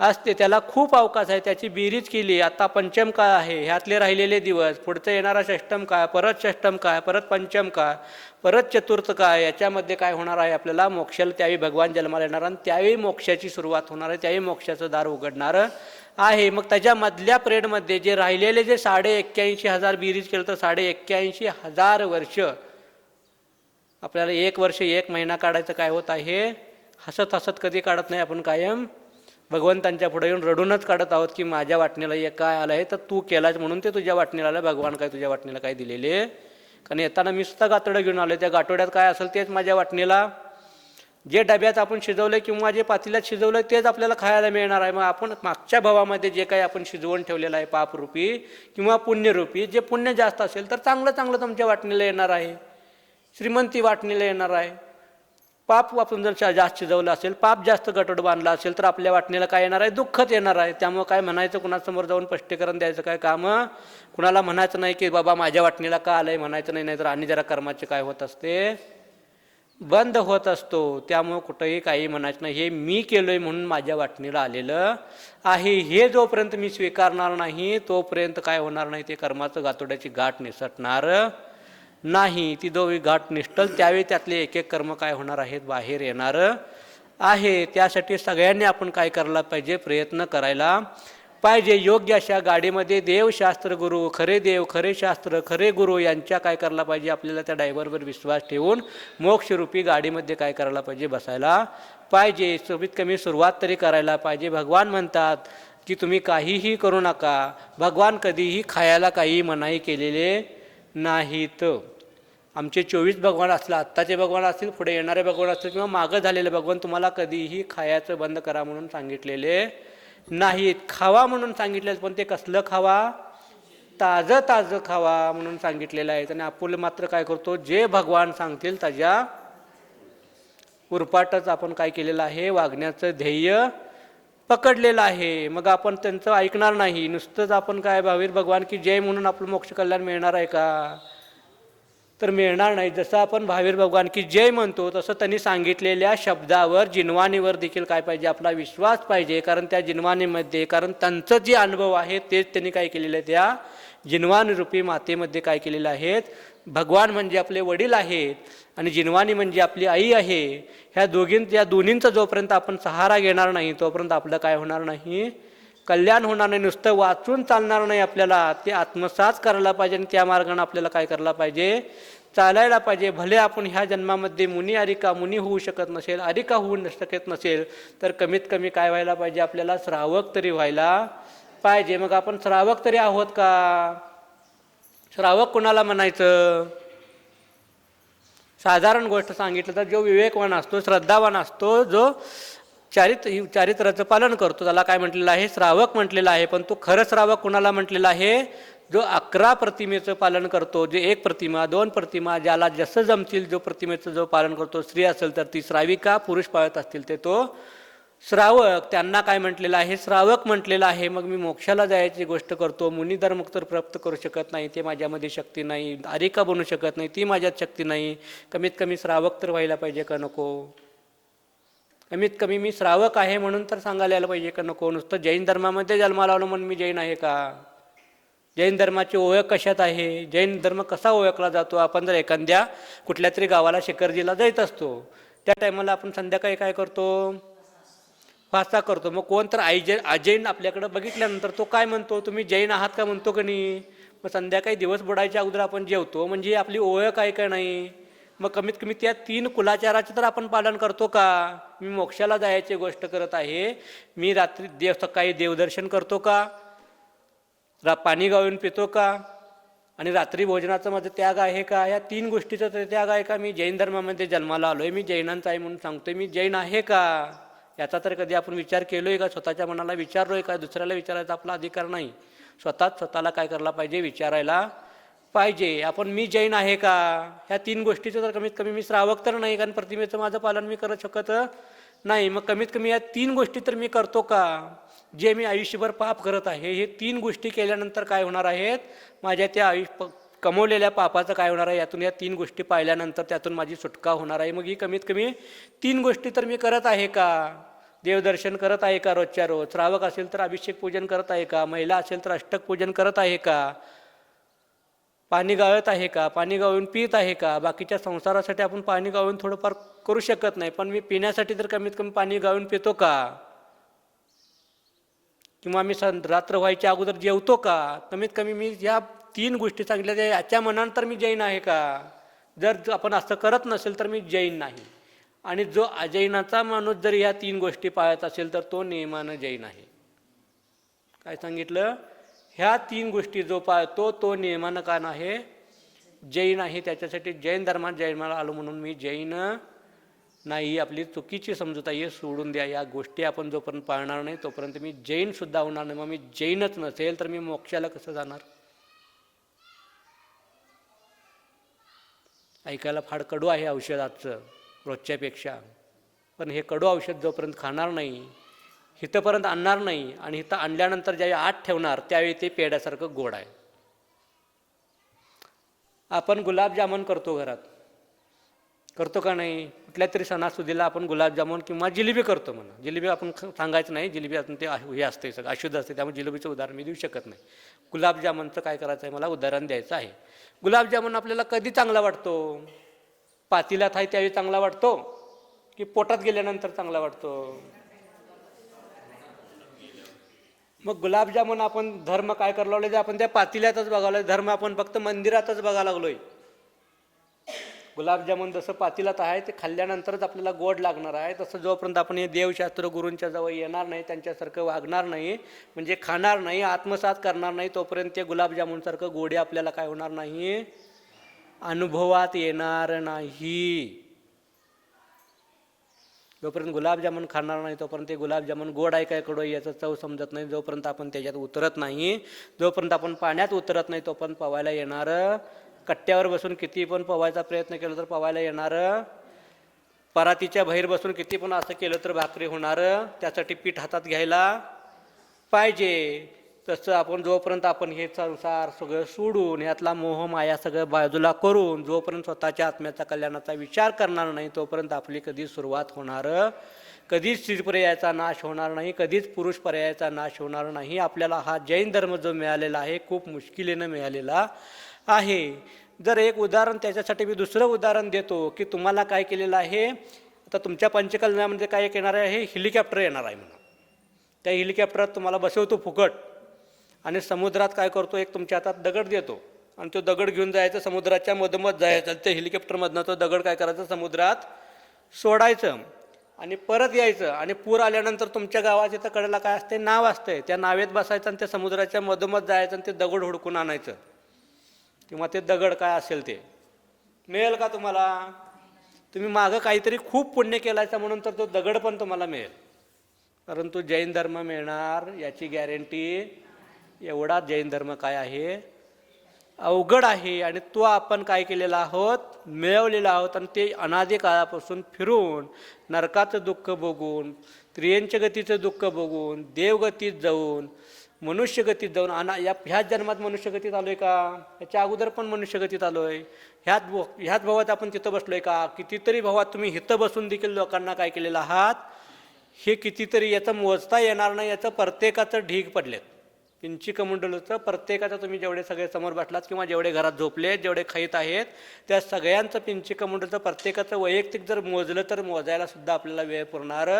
असते. त्याला खूप अवकाश आहे. त्याची बेरीज केली. आता पंचम काळ आहे, ह्यातले राहिलेले दिवस, पुढचं येणारा षष्टम काळ, परत षष्टम काळ, परत पंचम काळ, परत चतुर्थ काळ, याच्यामध्ये काय होणार आहे? आपल्याला मोक्षाला त्यावेळी भगवान जन्माला येणार आणि त्यावेळी मोक्षाची सुरुवात होणार आहे, त्यावेळी मोक्षाचं दार उघडणार आहे. मग त्याच्या मधल्या पिरियडमध्ये जे राहिलेले जे 81,500 बेरीज केलं तर 81,500 वर्ष, आपल्याला 1 वर्ष 1 महिना काढायचं काय होत आहे? हसत हसत कधी काढत नाही आपण, कायम भगवंतांच्या पुढे येऊन रडूनच काढत आहोत की माझ्या वाटणीला एक काय आलं आहे तर तू केलाच म्हणून ते तुझ्या वाटणीला आलं. भगवान काय तुझ्या वाटणीला काय दिलेले? कारण येताना मी सुद्धा गातोडं घेऊन आलो, त्या गाठोड्यात काय असेल तेच माझ्या वाटणीला, जे डब्यात आपण शिजवलं किंवा जे पातेल्यात शिजवलं तेच आपल्याला खायला मिळणार आहे. मग आपण मागच्या भावामध्ये जे काही आपण शिजवून ठेवलेलं आहे पापरूपी किंवा पुण्यरूपी, जे पुण्य जास्त असेल तर चांगलं चांगलं तुमच्या वाटणीला येणार आहे, श्रीमंती वाटणीला येणार आहे. पाप आपण जर जास्त शिजवलं असेल, पाप जास्त गटोड बांधला असेल तर आपल्या वाटणीला काय येणार आहे? दुःखच येणार आहे. त्यामुळे काय म्हणायचं, कुणासमोर जाऊन स्पष्टीकरण द्यायचं काय काम? कुणाला म्हणायचं नाही की बाबा माझ्या वाटणीला का आलंय, म्हणायचं नाही. नाहीतर आणि जरा कर्माचे काय होत असते, बंद होत असतो. त्यामुळं कुठंही काही म्हणायचं नाही. हे मी केलोय म्हणून माझ्या वाटणीला आलेलं आहे, हे जोपर्यंत मी स्वीकारणार नाही तोपर्यंत काय होणार नाही? ते कर्माचं गातोड्याची गाठ निसटणार नाही. ती जो गाठ निष्ठल त्यावेळी त्यातले एक एक कर्म काय होणार आहेत? बाहेर येणार आहे. त्यासाठी सगळ्यांनी आपण काय करायला पाहिजे? प्रयत्न करायला पाहिजे. योग्य अशा गाडीमध्ये देव, शास्त्र, गुरु, खरे देव, खरे शास्त्र, खरे गुरु यांच्या काय करायला पाहिजे? आपल्याला त्या ड्रायव्हरवर विश्वास ठेवून मोक्षरूपी गाडीमध्ये काय करायला पाहिजे? बसायला पाहिजे. कमीत कमी सुरुवात तरी करायला पाहिजे. भगवान म्हणतात की तुम्ही काहीही करू नका. भगवान कधीही खायला काही मनाई केलेले नाहीत. आमचे 24 भगवान असतील, आत्ताचे भगवान असतील, पुढे येणारे भगवान असतील किंवा मागं झालेले भगवान, तुम्हाला कधीही खायचं बंद करा म्हणून सांगितलेले नाहीत. खावा म्हणून सांगितले, पण ते कसलं खावा? ताजं ताजं खावा म्हणून सांगितलेलं आहे. आणि आपण मात्र काय करतो? जे भगवान सांगतील त्याच्या उरपाटच आपण काय केलेलं आहे? वागण्याचं ध्येय पकडलेलं आहे. मग आपण त्यांचं ऐकणार नाही. नुसतंच आपण काय भावीर भगवान की जय म्हणून आपलं मोक्ष कल्याण मिळणार आहे का? तर मिळणार नाही. जसं आपण भावीर भगवान की जय म्हणतो तसं त्यांनी सांगितलेल्या शब्दावर, जिनवाणीवर देखील काय पाहिजे? आपला विश्वास पाहिजे. कारण त्या जिनवाणीमध्ये, कारण त्यांचं जे अनुभव आहे तेच त्यांनी काय केलेलं आहे? त्या जिनवाणीरूपी मातेमध्ये काय केलेलं आहेत? भगवान म्हणजे आपले वडील आहेत आणि जिनवाणी म्हणजे आपली आई आहे. ह्या दोन्हींचा जोपर्यंत आपण सहारा घेणार नाही तोपर्यंत आपलं काय होणार नाही? कल्याण होणार नाही. नुसतं वाचून चालणार नाही. आपल्याला ते आत्मसात करायला पाहिजे आणि त्या मार्गाने आपल्याला काय करायला पाहिजे? चालायला पाहिजे. भले आपण ह्या जन्मामध्ये मुनी होऊ शकत नसेल, अरिका होऊ शकत नसेल, तर कमीत कमी काय व्हायला पाहिजे? आपल्याला श्रावक तरी व्हायला पाहिजे. मग आपण श्रावक तरी आहोत का? श्रावक कोणाला म्हणायचं? साधारण गोष्ट सांगितलं तर जो विवेकवान असतो, श्रद्धावान असतो, जो चारित्र्याचं पालन करतो, त्याला काय म्हटलेलं आहे? श्रावक म्हटलेलं आहे. पण तो खरं श्रावक कोणाला म्हटलेला आहे? जो 11 प्रतिमेचं पालन करतो, जे 1 प्रतिमा 2 प्रतिमा ज्याला जसं जमतील जो प्रतिमेचं जो पालन करतो, स्त्री असेल तर ती श्राविका, पुरुष पाळत असतील ते तो श्रावक, त्यांना काय म्हटलेलं आहे? श्रावक म्हटलेलं आहे. मग मी मोक्षाला जायची गोष्ट करतो, मुनिधर्म तर प्राप्त करू शकत नाही, ते माझ्यामध्ये शक्ती नाही, आरिका बनू शकत नाही, ती माझ्यात शक्ती नाही, कमीत कमी श्रावक तर व्हायला पाहिजे का नको? कमीत कमी मी श्रावक आहे म्हणून तर सांगायला यायला पाहिजे का नको? नुसतं जैन धर्मामध्ये जन्माला आलो म्हणून मी जैन आहे का? जैन धर्माची ओळख कशात आहे? जैन धर्म कसा ओळखला जातो? आपण जर एखाद्या कुठल्या तरी गावाला शिखरजीला जात असतो, त्या टायमाला आपण संध्याकाळी काय करतो? फास्ता करतो. मग कोण तर अजैन आपल्याकडं बघितल्यानंतर तो काय म्हणतो? तुम्ही जैन आहात का म्हणतो का नाही? मग संध्याकाळी दिवस बुडायच्या अगोदर आपण जेवतो, म्हणजे आपली ओळख आहे का नाही? मग कमीत कमी त्या 3 कुलाचाराचे तर आपण पालन करतो का? मी मोक्षाला जायची गोष्ट करत आहे, मी रात्री सकाळी देवदर्शन करतो का? पाणी गाळून पितो का? आणि रात्री भोजनाचा माझा त्याग आहे का? या 3 गोष्टीचा त्याग आहे का? मी जैन धर्मामध्ये जन्माला आलोय, मी जैनांचा आहे म्हणून सांगतोय, मी जैन आहे का? याचा तर कधी आपण विचार केलोय का? स्वतःच्या मनाला विचारलोय का? दुसऱ्याला विचारायचा आपला अधिकार नाही. स्वतःला काय करायला पाहिजे? विचारायला पाहिजे. आपण मी जैन आहे का? ह्या 3 गोष्टीचं तर कमीत कमी मी श्रावक तर नाही, कारण प्रतिमेचं माझं पालन मी करत शकत नाही. मग कमीत कमी या 3 गोष्टी तर मी करतो का? जे मी आयुष्यभर पाप करत आहे, हे 3 गोष्टी केल्यानंतर काय होणार आहेत? माझ्या त्या कमवलेल्या पापाचं काय होणार आहे? यातून या 3 गोष्टी पाहिल्यानंतर त्यातून माझी सुटका होणार आहे. मग ही कमीत कमी 3 गोष्टी तर मी करत आहे का? देवदर्शन करत आहे का रोजच्या रोज? श्रावक असेल तर अभिषेक पूजन करत आहे का? महिला असेल तर अष्टक पूजन करत आहे का? पाणी गाळत आहे का? पाणी गाळून पित आहे का? बाकीच्या संसारासाठी आपण पाणी गाळून थोडंफार करू शकत नाही, पण मी पिण्यासाठी तर कमीत कमी पाणी गाळून पितो का? किंवा मी रात्र व्हायच्या अगोदर जेवतो का? कमीत कमी मी या 3 गोष्टी सांगितल्या, याच्या मनानंतर मी जैन आहे का? जर आपण असं करत नसेल तर मी जैन नाही. आणि जो अजैनाचा माणूस जर या 3 गोष्टी पाळत असेल तर तो नियमानं जैन आहे. काय सांगितलं? ह्या 3 गोष्टी जो पाळतो तो नियमानं का आहे? जैन आहे. त्याच्यासाठी जैन धर्मात जन्माला आलो म्हणून मी जैन नाही. आपली चुकीची समजूत आहे, सोडून द्या. या गोष्टी आपण जोपर्यंत पाळणार नाही तोपर्यंत मी जैनसुद्धा होणार नाही. मग मी जैनच नसेल तर मी मोक्षाला कसं जाणार? ऐकायला फार कडू आहे औषधाचं रोजच्यापेक्षा, पण हे कडू औषध जोपर्यंत खाणार नाही, हिथंपर्यंत आणणार नाही, आणि हिथं आणल्यानंतर ज्यावेळी आत ठेवणार त्यावेळी ते पेड्यासारखं गोड आहे. आपण गुलाबजामुन करतो घरात, करतो का नाही? कुठल्या तरी सणासुदीला आपण गुलाबजामुन किंवा जिलेबी करतो. म्हणा जिलेबी आपण सांगायचं नाही, जिलेबी असून ते हे असते, सगळं अशुद्ध असते, त्यामुळे जिलेबीचं उदाहरण मी देऊ शकत नाही. गुलाबजामुनचं काय करायचं आहे? मला उदाहरण द्यायचं आहे. गुलाबजामुन आपल्याला कधी चांगला वाटतो? पातेल्यात आहे त्यावेळी चांगला वाटतो की पोटात गेल्यानंतर चांगला वाटतो? मग गुलाबजामुन आपण धर्म काय करायला लागलो? आपण त्या पातेल्यातच बघायला, धर्म आपण फक्त मंदिरातच बघायला लागलोय. गुलाबजामुन जसं पातेल्यात आहे ते खाल्ल्यानंतरच आपल्याला गोड लागणार आहे, तसं जोपर्यंत आपण हे देवशास्त्र गुरूंच्या जवळ येणार नाही, त्यांच्यासारखं वागणार नाही, म्हणजे खाणार नाही, आत्मसात करणार नाही, तोपर्यंत ते गुलाबजामुनसारखं गोडे आपल्याला काय होणार नाही? अनुभवात येणार नाही. जोपर्यंत गुलाबजामुन खाणार नाही तोपर्यंत ते गुलाबजामुन गोड आहे काय कडू आहे याचं चव समजत नाही. जोपर्यंत आपण त्याच्यात उतरत नाही, जोपर्यंत आपण पाण्यात उतरत नाही, तोपर्यंत पवायला येणारं, कट्ट्यावर बसून किती पण पवायचा प्रयत्न केला तर पवायला येणारं, परातीच्या बाहेर बसून किती पण असं केलं तर भाकरी होणारं, त्यासाठी पीठ हातात घ्यायला पाहिजे. तसं आपण जोपर्यंत आपण हे संसार सगळं सोडून यातला मोह माया सगळं बाजूला करून जोपर्यंत स्वतःच्या आत्म्याचा कल्याणाचा विचार करणार नाही तोपर्यंत आपली कधीच सुरुवात होणार, कधीच स्त्री पर्यायाचा नाश होणार नाही, कधीच पुरुष पर्यायाचा नाश होणार नाही. आपल्याला हा जैन धर्म जो मिळालेला आहे खूप मुश्किलीनं मिळालेला आहे. जर एक उदाहरण त्याच्यासाठी मी दुसरं उदाहरण देतो की तुम्हाला काय केलेलं आहे. आता तुमच्या पंचकल्याणामध्ये काय येणार आहे? हेलिकॉप्टर येणार आहे म्हणून. त्या हेलिकॉप्टरात तुम्हाला बसवतो फुकट आणि समुद्रात काय करतो, एक तुमच्या हातात दगड देतो आणि तो दगड घेऊन जायचं, समुद्राच्या मधोमध जायचं, त्या हेलिकॉप्टरमधनं तो दगड काय करायचं, समुद्रात सोडायचं आणि परत यायचं. आणि पूर आल्यानंतर तुमच्या गावाच्या इथं कडेला काय असते, नाव असते, त्या नावेत बसायचं आणि त्या समुद्राच्या मधोमध जायचं आणि ते दगड हुडकून आणायचं, किंवा ते दगड काय असेल ते मिळेल का तुम्हाला? तुम्ही मागं काहीतरी खूप पुण्य केलायचं म्हणून तर तो दगड पण तुम्हाला मिळेल, परंतु जैन धर्म मिळणार याची गॅरंटी एवढा जैन धर्म काय आहे, अवघड आहे आणि तो आपण काय केलेला आहोत, मिळवलेला आहोत. आणि ते अनादी काळापासून फिरून नरकाचं दुःख बघून, त्रियंच गतीचं दुःख बघून, देवगतीत जाऊन, मनुष्यगतीत जाऊन, ह्याच जन्मात मनुष्यगतीत आलो आहे का, ह्याच्या अगोदर पण मनुष्यगतीत आलो आहे, ह्याच भावात आपण तिथं बसलो आहे का, कितीतरी भावात तुम्ही हिथं बसून देखील लोकांना काय केलेलं आहात, हे कितीतरी, याचं मोजता येणार नाही, याचं प्रत्येकाचं ढीग पडलेत. पिंचिकमंडलचं प्रत्येकाचं, तुम्ही जेवढे सगळे समोर बसलात किंवा जेवढे घरात झोपले, जेवढे खाईत आहेत, त्या सगळ्यांचं पिंचिकमंडलचं प्रत्येकाचं वैयक्तिक जर मोजलं तर मोजायला सुद्धा आपल्याला वेळ पुरणार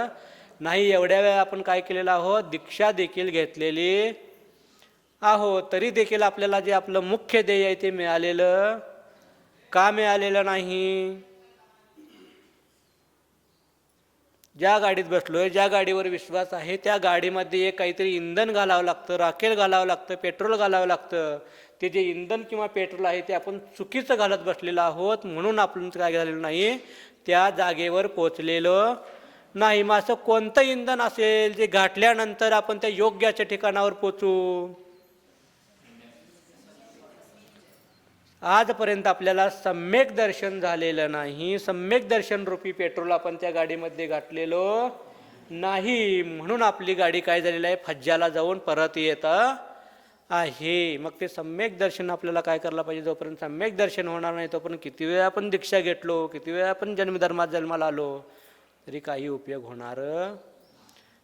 नाही. एवढ्या वेळ आपण काय केलेलं आहोत, दीक्षा देखील घेतलेली आहोत. तरी देखील आपल्याला जे आपलं मुख्य ध्येय आहे ते मिळालेलं का मिळालेलं नाही. ज्या गाडीत बसलोय, ज्या गाडीवर विश्वास आहे, त्या गाडीमध्ये एक काहीतरी इंधन घालावं लागतं, राखेल घालावं लागतं, पेट्रोल घालावं लागतं. ते जे इंधन किंवा पेट्रोल आहे ते आपण चुकीचं घालत बसलेलो आहोत, म्हणून आपण काय झालेलं नाही, त्या जागेवर पोचलेलो नाही. मग असं कोणतं इंधन असेल जे घातल्यानंतर आपण त्या योग्याच्या ठिकाणावर पोचू. आजपर्यंत आपल्याला सम्यक दर्शन झालेलं नाही. सम्यक दर्शन रूपी पेट्रोल आपण त्या गाडीमध्ये घातलेलो नाही, म्हणून आपली गाडी काय झालेली आहे, फज्जाला जाऊन परत येत आहे. मग ते सम्यक दर्शन आपल्याला काय करायला पाहिजे, जोपर्यंत सम्यक दर्शन होणार नाही तोपर्यंत किती वेळा आपण दीक्षा घेतलो, किती वेळा आपण जन्मधर्मात जन्माला आलो तरी काही उपयोग होणार.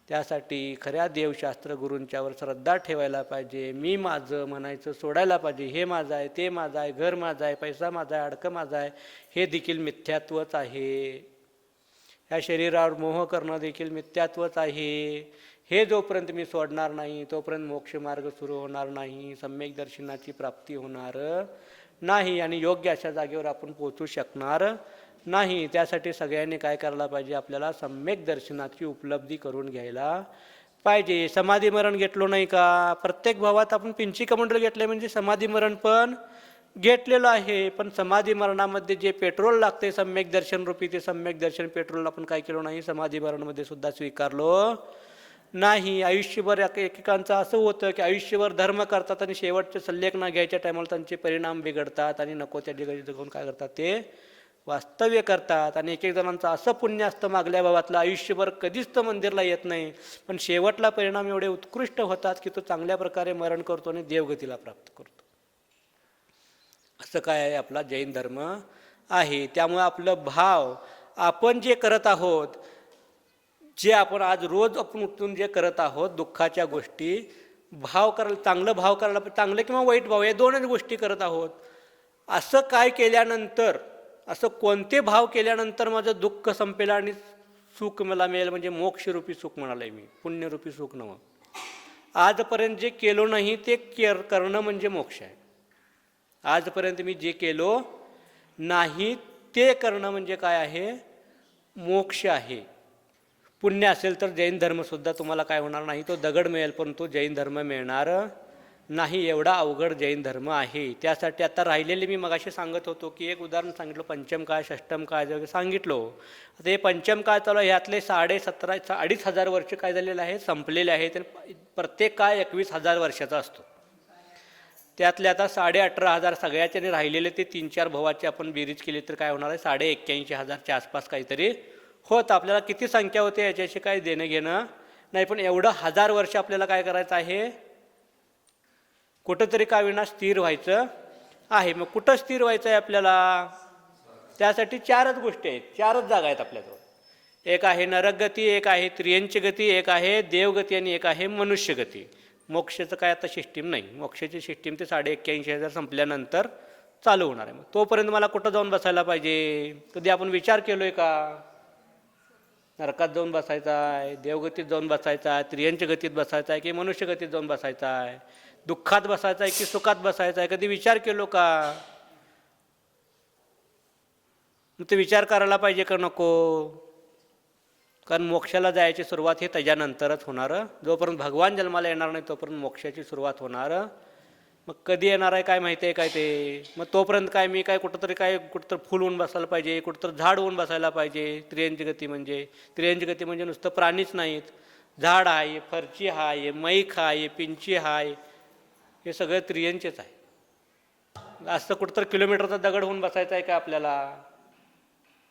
त्यासाठी खऱ्या देवशास्त्र गुरूंच्यावर श्रद्धा ठेवायला पाहिजे. मी माझं म्हणायचं सोडायला पाहिजे. हे माझं आहे, ते माझं आहे, घर माझं आहे, पैसा माझा आहे, अडकं माझं आहे, हे देखील मिथ्यात्वच आहे. ह्या शरीरावर मोह करणं देखील मिथ्यात्वच आहे. हे जोपर्यंत मी सोडणार नाही तोपर्यंत मोक्षमार्ग सुरू होणार नाही, सम्यक दर्शनाची प्राप्ती होणार नाही आणि योग्य अशा जागेवर आपण पोचू शकणार नाही. त्यासाठी सगळ्यांनी काय करायला पाहिजे, आपल्याला सम्यक दर्शनाची उपलब्धी करून घ्यायला पाहिजे. समाधी मरण घेतलो नाही का, प्रत्येक भावात आपण पिंचिकमंडल घेतले म्हणजे समाधी मरण पण घेतलेलं आहे. पण समाधी मरणामध्ये जे पेट्रोल लागते सम्यक दर्शन रूपी, ते सम्यक दर्शन पेट्रोल आपण काय केलो नाही, समाधी मरणमध्ये सुद्धा स्वीकारलो नाही. आयुष्यभर एकेकांचं असं होतं की आयुष्यभर धर्म करतात आणि शेवटचे सल्लेखना घ्यायच्या टायमाला त्यांचे परिणाम बिघडतात आणि नको त्या ठिकाणी जगून काय करतात, ते वास्तव्य करतात. आणि एक एक जणांचं असं पुण्य असतं मागल्या भावातलं, आयुष्यभर कधीच तर मंदिरला येत नाही, पण शेवटला परिणाम एवढे उत्कृष्ट होतात की तो चांगल्या प्रकारे मरण करतो आणि देवगतीला प्राप्त करतो. असं काय आहे, आपला जैन धर्म आहे. त्यामुळे आपलं भाव, आपण जे करत आहोत, जे आपण आज रोज आपण उठून जे करत आहोत दुःखाच्या गोष्टी, भाव करायला, चांगलं भाव करायला, चांगलं किंवा वाईट भाव, या दोनच गोष्टी करत आहोत. असं काय केल्यानंतर, असं कोणते भाव केल्यानंतर माझं दुःख संपेल आणि सुख मला मिळेल, म्हणजे मोक्षरूपी सुख म्हणालंय मी, पुण्यरूपी सुख नव्हे. आजपर्यंत जे केलो नाही ते करणं म्हणजे मोक्ष आहे. आजपर्यंत मी जे केलो नाही ते करणं म्हणजे काय आहे, मोक्ष आहे. पुण्य असेल तर जैन धर्मसुद्धा तुम्हाला काय होणार नाही, तो दगड मिळेल, पण तो जैन धर्म मिळणार नाही. एवढा अवघड जैन धर्म आहे. त्यासाठी आता राहिलेले, मी मगाशी सांगत होतो की एक उदाहरण सांगितलं, पंचम काळ, षष्टम काळ वगैरे सांगितलो. आता हे पंचम काळ चालू आहे, ह्यातले 2,500 वर्ष काय झालेलं आहे, संपलेले आहेत. प्रत्येक काळ 21,000 वर्षाचा असतो. त्यातले आता 18,500 सगळ्याच्याने राहिलेले ते 3-4 भावाचे आपण बेरीज केली तर काय होणार आहे, 81,000च्या आसपास काहीतरी होत. आपल्याला किती संख्या होते याच्याशी काही देणं घेणं नाही, पण एवढं 1000 वर्ष आपल्याला काय करायचं आहे, कुठंतरी का विना स्थिर व्हायचं आहे. मग कुठं स्थिर व्हायचं आहे आपल्याला, त्यासाठी 4च गोष्टी आहेत, 4च जागा आहेत आपल्याजवळ. एक आहे नरकगती, एक आहे त्रियंच गती, एक आहे देवगती आणि एक आहे मनुष्यगती. मोक्षाचं काय आता सिस्टीम नाही, मोक्षाची सिस्टीम ते 81,000 संपल्यानंतर चालू होणार आहे. मग तोपर्यंत मला कुठं जाऊन बसायला पाहिजे, कधी आपण विचार केलो आहे का, नरकात जाऊन बसायचा आहे, देवगतीत जाऊन बसायचा आहे, त्रियंच गतीत बसायचा आहे की मनुष्यगतीत जाऊन बसायचा आहे, दुःखात बसायचा आहे की सुखात बसायचा आहे, कधी विचार केलो का. मग ते विचार करायला पाहिजे का नको, कारण मोक्षाला जायची सुरुवात ही त्याच्यानंतरच होणार. जोपर्यंत भगवान जन्माला येणार नाही तोपर्यंत मोक्षाची सुरुवात होणार. मग कधी येणार आहे काय माहिती आहे काय ते. मग तोपर्यंत काय मी काय कुठंतरी फुल होऊन बसायला पाहिजे, कुठंतरी झाड होऊन बसायला पाहिजे. त्रियंच गती म्हणजे नुसतं प्राणीच नाहीत, झाड आहे, फरची आहे, मैख आहे, पिंची आहे, हे सगळं त्रियंचेच आहे. असं कुठंतर किलोमीटरचा दगड होऊन बसायचा आहे का आपल्याला?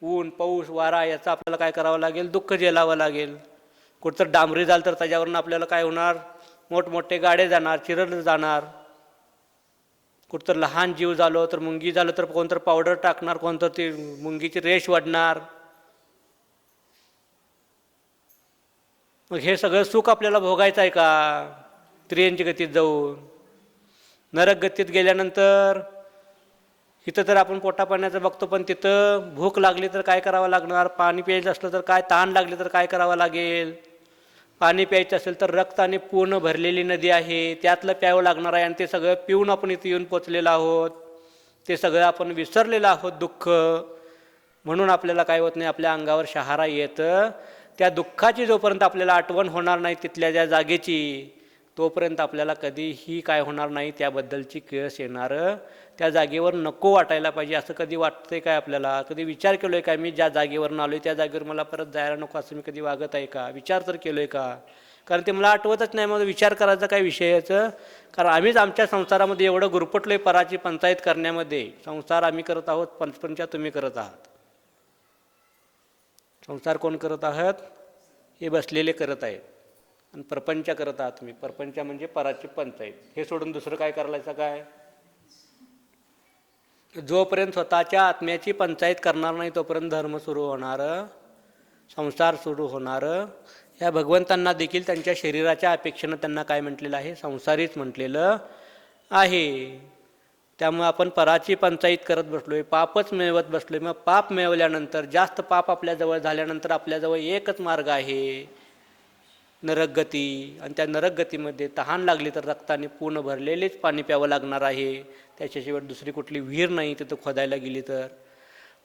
ऊन पाऊस वारा याचा आपल्याला काय करावं लागेल? दुःख झेलावं लागेल. कुठंतर डांबरी झालं तर त्याच्यावरून आपल्याला काय होणार? मोठमोठे गाडे जाणार, चिरड जाणार. कुठंतर लहान जीव झालो तर मुंगी झालं तर कोणतर पावडर टाकणार, कोणतर ती मुंगीची रेष वाढणार. मग हे सगळं सुख आपल्याला भोगायचं आहे का? त्रियंची गतीत जाऊन नरक गतीत गेल्यानंतर इथं तर आपण पोटापाण्याचं बघतो, पण तिथं भूक लागली तर काय करावं लागणार? पाणी प्यायचं असलं तर काय, तहान लागली तर काय करावं लागेल? पाणी प्यायचं असेल तर रक्ताने पूर्ण भरलेली नदी आहे, त्यातलं प्यावं लागणार आहे. आणि ते सगळं पिऊन आपण इथे येऊन पोचलेलं आहोत. ते सगळं आपण विसरलेलं आहोत दुःख. म्हणून आपल्याला काय होत नाही, आपल्या अंगावर शहारा येतं. त्या दुःखाची जोपर्यंत आपल्याला आठवण होणार नाही तिथल्या ज्या जागेची, तोपर्यंत आपल्याला कधीही काय होणार नाही, त्याबद्दलची किळस येणार. त्या जागेवर नको वाटायला पाहिजे. असं कधी वाटतंय काय आपल्याला? कधी विचार केलो आहे का, मी ज्या जागेवरून आलो आहे त्या जागेवर मला परत जायला नको असं मी कधी वागत आहे का? विचार तर केलो आहे का? कारण ते मला आठवतच नाही. मग विचार करायचा काय विषयाचं? कारण आम्हीच आमच्या संसारामध्ये एवढं गुरपटलो आहे पराची पंचायत करण्यामध्ये. संसार आम्ही करत आहोत, पंचपंचा तुम्ही करत आहात. संसार कोण करत आहात? हे बसलेले करत आहेत. आणि परपंच करत आहात तुम्ही. परपंच म्हणजे पराची पंचायत. हे सोडून दुसरं काय करायचं काय? जोपर्यंत स्वतःच्या आत्म्याची पंचायत करणार नाही तोपर्यंत धर्म सुरू होणार, संसार सुरू होणार. या भगवंतांना देखील त्यांच्या शरीराच्या अपेक्षेनं त्यांना काय म्हटलेलं आहे? संसारीच म्हटलेलं आहे. त्यामुळे आपण पराची पंचायत करत बसलो आहे, पापच मिळवत बसलो आहे. मग पाप मिळवल्यानंतर, जास्त पाप आपल्याजवळ झाल्यानंतर आपल्याजवळ एकच मार्ग आहे, नरकगती. आणि त्या नरकगतीमध्ये तहान लागली तर रक्ताने पूर्ण भरलेलेच पाणी प्यावं लागणार आहे. त्याच्याशिवाय दुसरी कुठली विहीर नाही तिथं खोदायला गेली तर.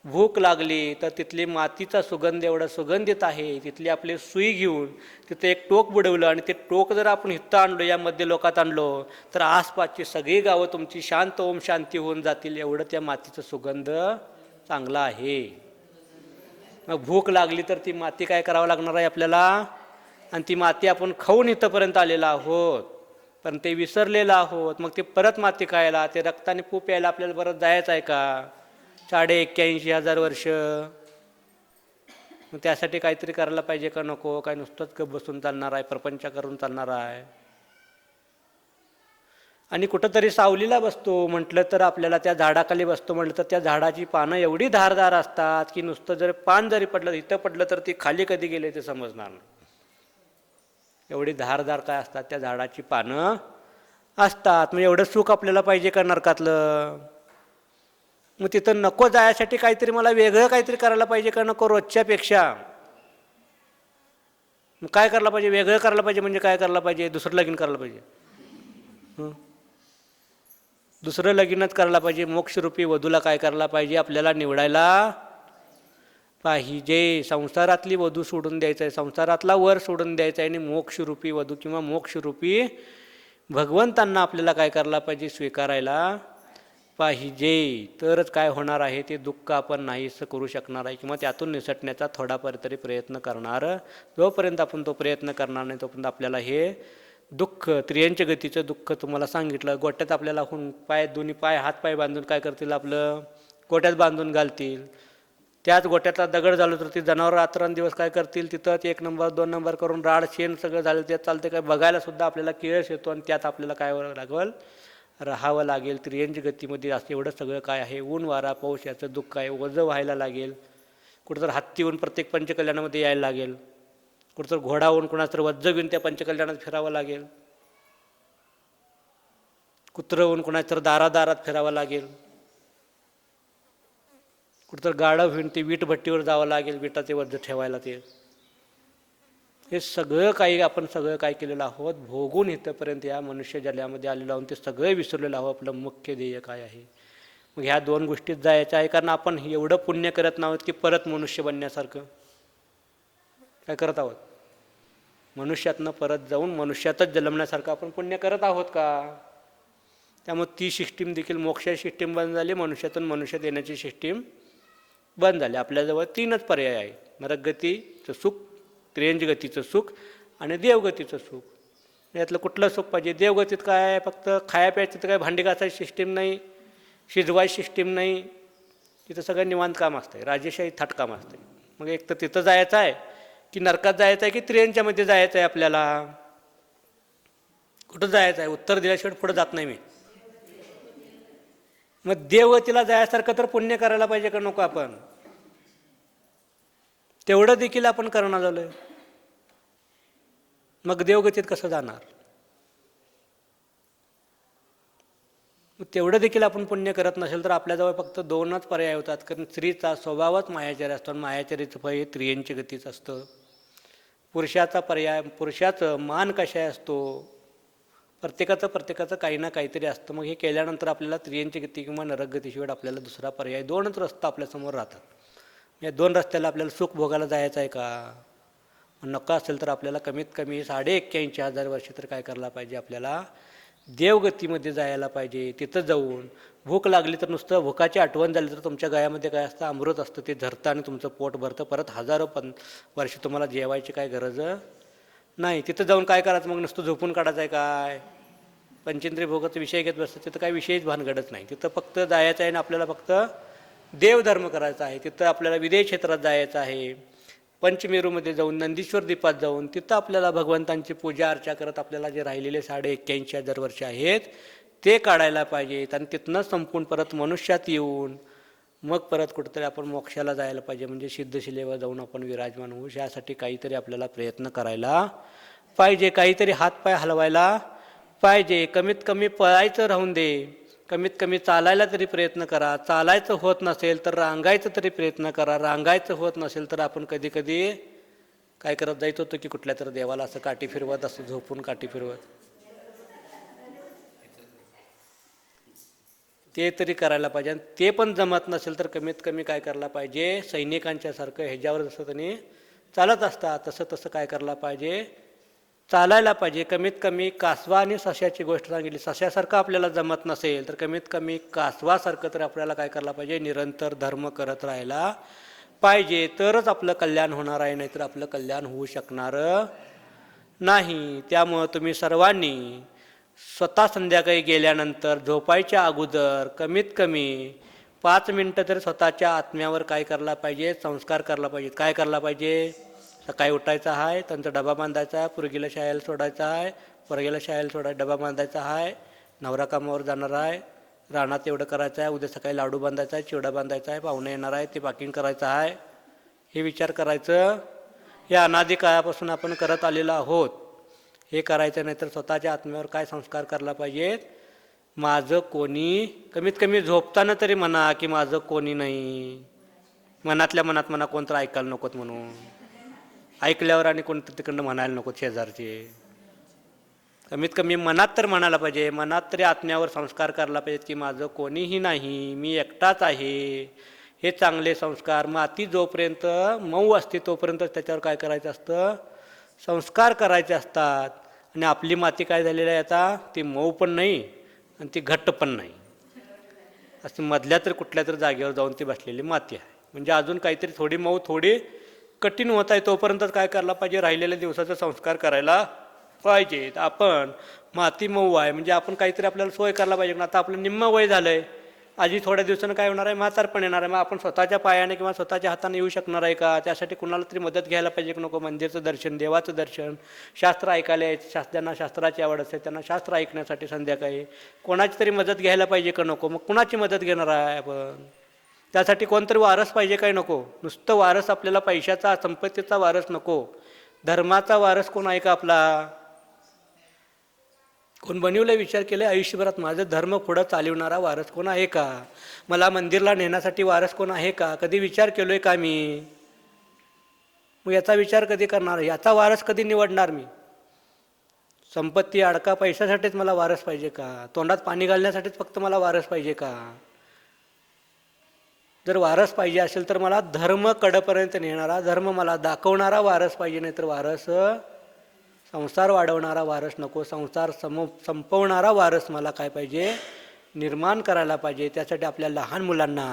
भूक लागली तर तिथली मातीचा सुगंध एवढा सुगंधित आहे, तिथली आपली सुई घेऊन तिथं एक टोक बुडवलं आणि ते टोक जर आपण हित्त आणलो, या मध्य लोकात आणलो, तर आसपासची सगळी गावं तुमची शांत ओम शांती होऊन जातील. एवढं त्या मातीचा सुगंध चांगला आहे. मग भूक लागली तर ती माती काय करावं लागणार आहे आपल्याला? आणि ती माती आपण खाऊन इथंपर्यंत आलेला आहोत, पण ते विसरलेलं आहोत. मग ते परत माती खायला, ते रक्ताने पूप यायला आपल्याला परत जायचं आहे का? 81,500 वर्ष. मग त्यासाठी काहीतरी करायला पाहिजे का नको? काय नुसतंच गप बसून चालणार आहे? प्रपंच करून चालणार आहे? आणि कुठंतरी सावलीला बसतो म्हटलं तर आपल्याला, त्या झाडाखाली बसतो म्हटलं तर त्या झाडाची पानं एवढी धारदार असतात की नुसतं जर पान जरी पडलं, इथं पडलं तर ती खाली कधी गेले ते समजणार नाही. एवढी धारदार काय असतात त्या झाडाची पानं असतात. म्हणजे एवढं सुख आपल्याला पाहिजे का नरकातलं? मग तिथं नको जायसाठी काहीतरी मला वेगळं काहीतरी करायला पाहिजे का नको रोजच्यापेक्षा? मग काय करायला पाहिजे? वेगळं करायला पाहिजे म्हणजे काय करायला पाहिजे? दुसरं लगीन करायला पाहिजे. दुसरं लगीनच करायला पाहिजे. मोक्षरूपी वधूला काय करायला पाहिजे? आपल्याला निवडायला पाहिजे. संसारातली वधू सोडून द्यायचं आहे, संसारातला वर सोडून द्यायचा आहे आणि मोक्षरूपी वधू किंवा मोक्षरूपी भगवंतांना आपल्याला काय करायला पाहिजे? स्वीकारायला पाहिजे. तरच काय होणार आहे? ते दुःख आपण नाहीसं करू शकणार आहे किंवा त्यातून निसटण्याचा थोडाफार तरी प्रयत्न करणार. जोपर्यंत आपण तो प्रयत्न करणार नाही तोपर्यंत आपल्याला हे दुःख, त्रियंच गतीचं दुःख तुम्हाला सांगितलं. गोट्यात आपल्याला पाय, दोन्ही पाय हात पाय बांधून काय करतील? आपलं गोट्यात बांधून घालतील. त्याच गोट्यातला दगड झालं तर ती जनावर रात्रंदिवस काय करतील? तिथंच 1 नंबर 2 नंबर करून राड शेण सगळं झालं त्यात चालते काय? बघायला सुद्धा आपल्याला किळस येतो आणि त्यात आपल्याला काय लागेल? राहावं लागेल. त्रियंच गतीमध्ये असं एवढं सगळं काय आहे? ऊन वारा पाऊस याचं दुःख आहे. वजं व्हायला लागेल. कुठंतर हत्ती होऊन प्रत्येक पंचकल्याणामध्ये यायला लागेल. कुठंतर घोडा होऊन कुणाच तर वज्ज घेऊन त्या पंचकल्याणात फिरावं लागेल. कुत्रं होऊन कुणाच तर दारादारात फिरावं लागेल. कुठंतर गाढव होऊन ते वीट भट्टीवर जावं लागेल, विटाचे वज्ज ठेवायला. ते हे सगळं काही आपण सगळं काय केलेलं आहोत? भोगून इथंपर्यंत या मनुष्य जन्मामध्ये आलेलो आहोत. ते सगळं विसरलेलं आहोत. आपलं मुख्य ध्येय काय आहे? मग ह्या 2 गोष्टीत जायचं आहे. कारण आपण एवढं पुण्य करत नाहोत की परत मनुष्य बनण्यासारखं काय करत आहोत? मनुष्यातनं परत जाऊन मनुष्यातच जन्मण्यासारखं आपण पुण्य करत आहोत का? त्यामुळे ती सिस्टीम देखील मोक्षाची सिस्टीम बंद झाली, मनुष्यातून मनुष्यात येण्याची सिस्टीम बंद झाली. आपल्याजवळ 3च पर्याय आहे: नरकगतीचं सुख, त्रियंच गतीचं सुख आणि देवगतीचं सुख. यातलं कुठलं सुख पाहिजे? देवगतीत काय आहे? फक्त खाया प्यायचं तर काय भांडी घासायची सिस्टीम नाही, शिजवाय सिस्टीम नाही, तिथं सगळं निवांत काम असतं, राजेशाही थाट काम असते. मग एक तर तिथं जायचं आहे की नरकात जायचं आहे की त्रियांच्यामध्ये जायचं आहे आपल्याला? कुठं जायचं आहे? उत्तर दिल्याशिवाय पुढं जात नाही मी. मग देवगतीला जायसारखं तर पुण्य करायला पाहिजे का नको आपण? तेवढं देखील आपण करणं झालोय, मग देवगतीत कसं जाणार? मग तेवढं देखील आपण पुण्य करत नसेल तर आपल्याजवळ फक्त दोनच पर्याय होतात. कारण स्त्रीचा स्वभावच मायाचारी असतो आणि मायाचारीचं फळ हे त्रियांची गतीच असतं. पुरुषाचा पर्याय, पुरुषाचं मान कशा असतो, प्रत्येकाचं काही ना काहीतरी असतं. मग हे केल्यानंतर आपल्याला त्रियांची गती किंवा नरक गतीशिवाय आपल्याला दुसरा पर्याय, दोनच रस्ता आपल्यासमोर राहतात. या दोन रस्त्याला आपल्याला सुख भोगायला जायचं आहे का? नको असेल तर आपल्याला कमीत कमी 81,500 वर्ष तर काय करायला पाहिजे, आपल्याला देवगतीमध्ये जायला पाहिजे. तिथं जाऊन भूक लागली तर नुसतं भूकाची आठवण झाली तर तुमच्या गळ्यामध्ये काय असतं, अमृत असतं, ते धरतं आणि तुमचं पोट भरतं. परत हजारो वर्ष तुम्हाला जेवायची काय गरज नाही. तिथं जाऊन काय करायचं, मग नुसतं झोपून काढायचं आहे काय? पंचेंद्रिय भोगाचा विषय घेत बसतं, तिथं काही विषयच भानगडत नाही. तिथं फक्त जायचं आहे आणि आपल्याला फक्त देवधर्म करायचा आहे. तिथं आपल्याला विदेश क्षेत्रात जायचं आहे. पंचमेरूमध्ये जाऊन, नंदीश्वर द्वीपात जाऊन, तिथं आपल्याला भगवंतांची पूजा अर्चा करत आपल्याला जे राहिलेले 81,500 वर्ष आहेत ते काढायला पाहिजेत. आणि तिथनं संपून परत मनुष्यात येऊन मग परत कुठंतरी आपण मोक्षाला जायला पाहिजे, म्हणजे सिद्धशिलेवर जाऊन आपण विराजमान होऊ. यासाठी काहीतरी आपल्याला प्रयत्न करायला पाहिजे, काहीतरी हातपाय हलवायला पाहिजे. कमीत कमी पळायचं राहून दे, कमीत कमी चालायला तरी प्रयत्न करा. चालायचं होत नसेल तर रांगायचं तरी प्रयत्न करा. रांगायचं होत नसेल तर आपण कधी कधी काय करत जायचं होतं की कुठल्या तर देवाला असं काठी फिरवत, असं झोपून काठी फिरवत, ते तरी करायला पाहिजे. आणि ते पण जमत नसेल तर कमीत कमी काय करायला पाहिजे, सैनिकांच्या सारखं ह्याच्यावर जसं त्यांनी चालत असतात तसं काय करायला पाहिजे, चालायला पाहिजे. कमीत कमी कासवा आणि सश्याची गोष्ट सांगितली. सश्यासारखं आपल्याला जमत नसेल तर कमीत कमी कासवासारखं तर आपल्याला काय करायला पाहिजे, निरंतर धर्म करत राहायला पाहिजे. तरच आपलं कल्याण होणार आहे, नाहीतर आपलं कल्याण होऊ शकणार नाही. त्यामुळं तुम्ही सर्वांनी स्वतः संध्याकाळी गेल्यानंतर झोपायच्या अगोदर कमीत कमी 5 मिनटं तर स्वतःच्या आत्म्यावर काय करायला पाहिजे, संस्कार करायला पाहिजे. काय करायला पाहिजे, सकाळी उठायचं आहे, त्यांचा डबा बांधायचा आहे, पोरगीला शाळेला सोडायचा आहे, पोरगीला शाळेला सोडायला डबा बांधायचा आहे, नवरा कामावर जाणार आहे, रानात एवढं करायचं आहे, उद्या सकाळी लाडू बांधायचा आहे, चिवडा बांधायचा आहे, पाहुणे येणार आहे, ते पॅकिंग करायचं आहे, हे विचार करायचं. हे अनादी काळापासून आपण करत आलेलो आहोत, हे करायचं. नाही तर स्वतःच्या आत्म्यावर काय संस्कार करायला पाहिजेत, माझं कोणी, कमीत कमी झोपताना तरी म्हणा की माझं कोणी नाही. मनातल्या मनात म्हणा, कोणतं ऐकायला नकोत म्हणून. ऐकल्यावर आणि कोणतं तिकडनं म्हणायला नको शेजारचे. कमीत कमी मनात तर म्हणायला पाहिजे, मनात तरी आत्म्यावर संस्कार करायला पाहिजेत की माझं कोणीही नाही, मी एकटाच आहे. हे चांगले संस्कार. माती जोपर्यंत मऊ असते तोपर्यंत त्याच्यावर काय करायचं असतं, संस्कार करायचे असतात. आणि आपली माती काय झालेली आहे आता, ती मऊ पण नाही आणि ती घट्ट पण नाही, असं मधल्या तर कुठल्या तर जागेवर जाऊन ती बसलेली माती आहे. म्हणजे अजून काहीतरी थोडी मऊ थोडी कठीण होत आहे, तोपर्यंतच काय करायला पाहिजे, राहिलेल्या दिवसाचा संस्कार करायला पाहिजे. आपण माती मऊ आहे म्हणजे आपण काहीतरी आपल्याला सोय करायला पाहिजे. आता आपलं निम्म वय झालं आहे, आधी थोड्या दिवसानं काय होणार आहे, म्हातारपण येणार आहे. मग आपण स्वतःच्या पायाने किंवा स्वतःच्या हाताने येऊ शकणार आहे का? त्यासाठी कुणाला तरी मदत घ्यायला पाहिजे की नको? मंदिरचं दर्शन, देवाचं दर्शन, शास्त्र ऐकायला यायचं, ज्यांना शास्त्राची आवड असते त्यांना शास्त्र ऐकण्यासाठी संध्याकाळी कोणाची तरी मदत घ्यायला पाहिजे का नको? मग कुणाची मदत घेणार आहे आपण? त्यासाठी कोणतरी वारस पाहिजे काय नको? नुसतं वारस आपल्याला पैशाचा, संपत्तीचा वारस नको, धर्माचा वारस कोण आहे का आपला? कोण बनवलं, विचार केले आयुष्यभरात माझं धर्म पुढं चालवणारा वारस कोण आहे का? मला मंदिरला नेण्यासाठी वारस कोण आहे का? कधी विचार केलोय का मी? मग याचा विचार कधी करणार? याचा वारस कधी निवडणार मी? संपत्ती, अडका, पैशासाठीच मला वारस पाहिजे का? तोंडात पाणी घालण्यासाठीच फक्त मला वारस पाहिजे का? जर वारस पाहिजे असेल तर मला धर्म कडपर्यंत नेणारा, धर्म मला दाखवणारा वारस पाहिजे. नाही तर वारस, संसार वाढवणारा वारस नको, संसार संपवणारा वारस मला काय पाहिजे, निर्माण करायला पाहिजे. त्यासाठी आपल्या लहान मुलांना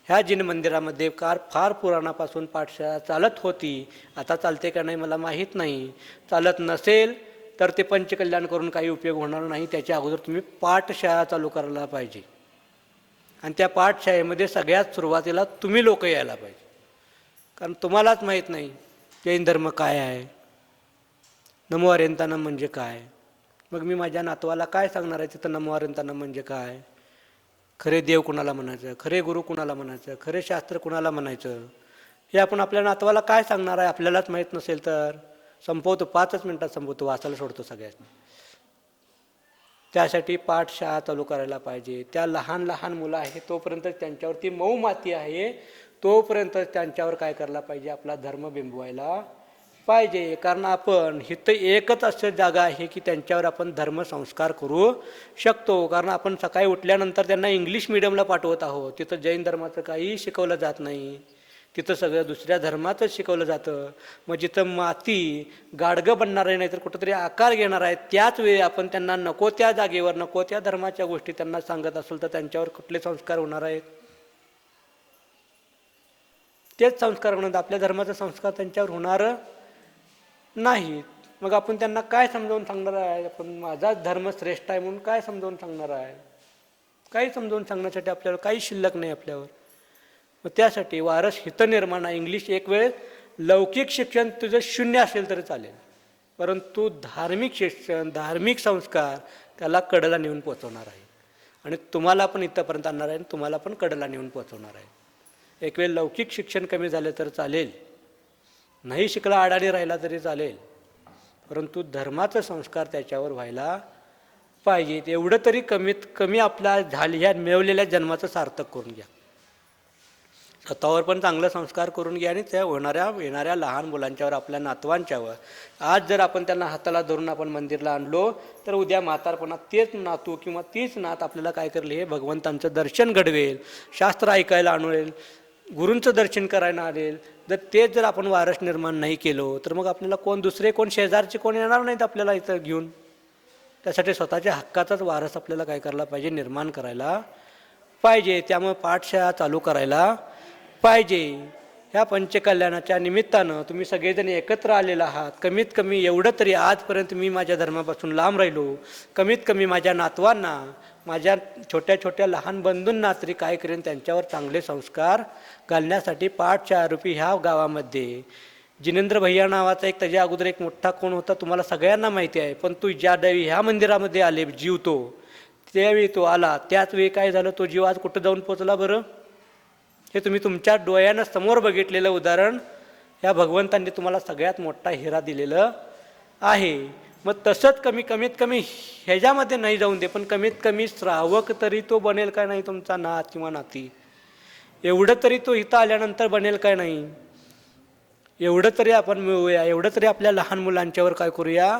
ह्या जिन मंदिरामध्ये फार पुराणापासून पाठशाळा चालत होती. आता चालते का नाही मला माहीत नाही. चालत नसेल तर ते पंचकल्याण करून काही उपयोग होणार नाही. त्याच्या अगोदर तुम्ही पाठशाळा चालू करायला पाहिजे. आणि त्या पाठशाळेमध्ये सगळ्यात सुरुवातीला तुम्ही लोक यायला पाहिजे, कारण तुम्हालाच माहीत नाही जैन धर्म काय आहे, नमो अरिहंतानम म्हणजे काय. मग मी माझ्या नातवाला काय सांगणार आहे तिथं नमो अरिहंतानम म्हणजे काय, खरे देव कुणाला म्हणायचं, खरे गुरु कुणाला म्हणायचं, खरे शास्त्र कुणाला म्हणायचं, हे आपण आपल्या नातवाला काय सांगणार आहे. आपल्यालाच माहीत नसेल तर संपवतो, 5 मिनिटात संपवतो, वाचायला सोडतो सगळ्यांनी. त्यासाठी पाठशाळा चालू करायला पाहिजे. त्या लहान लहान मुलं आहे तोपर्यंत त्यांच्यावरती मऊ माती आहे, तोपर्यंत त्यांच्यावर काय करायला पाहिजे, आपला धर्म बिंबवायला पाहिजे. कारण आपण इथं एकच असं जागा आहे की त्यांच्यावर आपण धर्मसंस्कार करू शकतो. कारण आपण सकाळी उठल्यानंतर त्यांना इंग्लिश मिडियमला पाठवत आहोत, तिथं जैन धर्माचं काहीही शिकवलं जात नाही, तिथं सगळं दुसऱ्या धर्माचंच शिकवलं जातं. मग जिथं माती गाडगं बनणार आहे, नाहीतर कुठंतरी आकार घेणार आहे, त्याच वेळी आपण त्यांना नको त्या जागेवर नको त्या धर्माच्या गोष्टी त्यांना सांगत असेल तर त्यांच्यावर कुठले संस्कार होणार आहेत. तेच संस्कार होणार, आपल्या धर्माचा संस्कार त्यांच्यावर होणार नाही. मग आपण त्यांना काय समजावून सांगणार आहे, आपण माझाच धर्म श्रेष्ठ आहे म्हणून काय समजावून सांगणार आहे. काही समजावून सांगण्यासाठी आपल्याला काही शिल्लक नाही आपल्यावर. मग त्यासाठी वारस हित निर्माण आहे. इंग्लिश एक वेळ लौकिक शिक्षण तुझं 0 असेल तरी चालेल, परंतु धार्मिक शिक्षण धार्मिक संस्कार त्याला कडेला नेऊन पोचवणार आहे आणि तुम्हाला पण इथंपर्यंत आणणार आहे आणि तुम्हाला पण कडेला नेऊन पोचवणार आहे. एक वेळ लौकिक शिक्षण कमी झाले तर चालेल, नाही शिकला अडाणी राहिला तरी चालेल, परंतु धर्माचा संस्कार त्याच्यावर व्हायला पाहिजे. एवढं तरी कमीत कमी आपल्या ह्या मिळवलेल्या जन्माचं सार्थक करून घ्या. स्वतःवर पण चांगलं संस्कार करून घ्या आणि त्या येणाऱ्या लहान मुलांच्यावर, आपल्या नातवांच्यावर. आज जर आपण त्यांना हाताला धरून आपण मंदिरला आणलो तर उद्या म्हातारपणात तेच नातू किंवा तीच नात आपल्याला काय करेल, हे भगवंतांचं दर्शन घडवेल, शास्त्र ऐकायला आणेल, गुरूंचं दर्शन करायला आणेल. जर तेच जर आपण वारस निर्माण नाही केलो तर मग आपल्याला कोण दुसरे कोण शेजारचे कोण येणार नाहीत आपल्याला इथं घेऊन. त्यासाठी स्वतःच्या हक्काचाच वारस आपल्याला काय करायला पाहिजे, निर्माण करायला पाहिजे. त्यामुळे पाठशाळा चालू करायला पाहिजे. ह्या पंचकल्याणाच्या निमित्तानं तुम्ही सगळेजण एकत्र आलेला आहात. कमीत कमी एवढं तरी आजपर्यंत मी माझ्या धर्मापासून लांब राहिलो, कमीत कमी माझ्या नातवांना, माझ्या छोट्या छोट्या लहान बंधूंना तरी काय करेन, त्यांच्यावर चांगले संस्कार घालण्यासाठी पाठशाळा रूपी ह्या गावामध्ये जिनेंद्र भैया नावाचा एक, त्याच्या अगोदर एक मोठा कोण होता तुम्हाला सगळ्यांना माहिती आहे. पण तू ज्या देवी ह्या मंदिरामध्ये आले जीव, तो त्यावेळी तो आला, त्याच वेळी काय झालं, तो जीव आज कुठं जाऊन पोचला बरं. हे तुम्ही तुमच्या डोळ्यानं समोर बघितलेलं उदाहरण ह्या भगवंतांनी तुम्हाला सगळ्यात मोठा हिरा दिलेलं आहे. मग तसंच कमीत कमी ह्याच्यामध्ये नाही जाऊन दे, पण कमीत कमी श्रावक तरी तो बनेल काय नाही तुमचा नात किंवा नाती, एवढं तरी तो इथं आल्यानंतर बनेल काय नाही, एवढं तरी आपण मिळूया, एवढं तरी आपल्या लहान मुलांच्यावर काय करूया,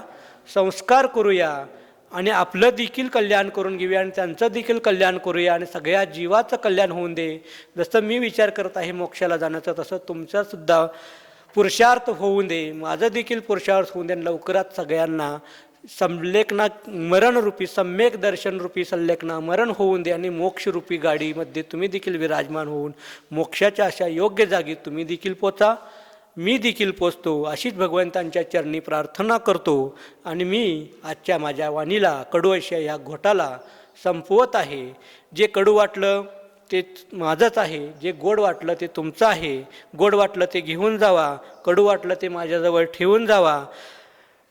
संस्कार करूया आणि आपलं देखील कल्याण करून घेऊया आणि त्यांचं देखील कल्याण करूया आणि सगळ्या जीवाचं कल्याण होऊन दे. जसं मी विचार करत आहे मोक्षाला जाण्याचा, तसं तुमचासुद्धा पुरुषार्थ होऊन दे, माझं देखील पुरुषार्थ होऊन दे. लवकरात सगळ्यांना संलेखना मरणरूपी, सम्यक दर्शनरूपी संलेखना मरण होऊन दे आणि मोक्षरूपी गाडीमध्ये तुम्ही देखील विराजमान होऊन मोक्षाच्या अशा योग्य जागी तुम्ही देखील पोचा, मी देखील पोचतो, अशीच भगवंतांच्या चरणी प्रार्थना करतो. आणि मी आजच्या माझ्या वाणीला, कडू अशा ह्या घोटाला संपवत आहे. जे कडू वाटलं ते माझंच आहे, जे गोड वाटलं ते तुमचं आहे. गोड वाटलं ते घेऊन जावा, कडू वाटलं ते माझ्याजवळ ठेवून जावा.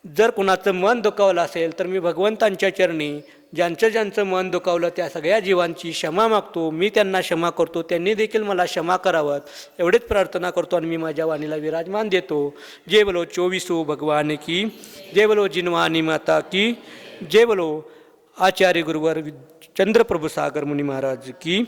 जर कुणाचं मन दुखावलं असेल तर मी भगवंतांच्या चरणी ज्यांचं मन दुखावलं त्या सगळ्या जीवांची क्षमा मागतो, मी त्यांना क्षमा करतो, त्यांनी देखील मला क्षमा करावं एवढीच प्रार्थना करतो आणि मी माझ्या वाणीला विराजमान देतो. जय बोलो 24 भगवान की, जय बोलो जिनवानी माता की, जय बोलो आचार्य गुरुवर चंद्रप्रभू सागर मुनी महाराज की.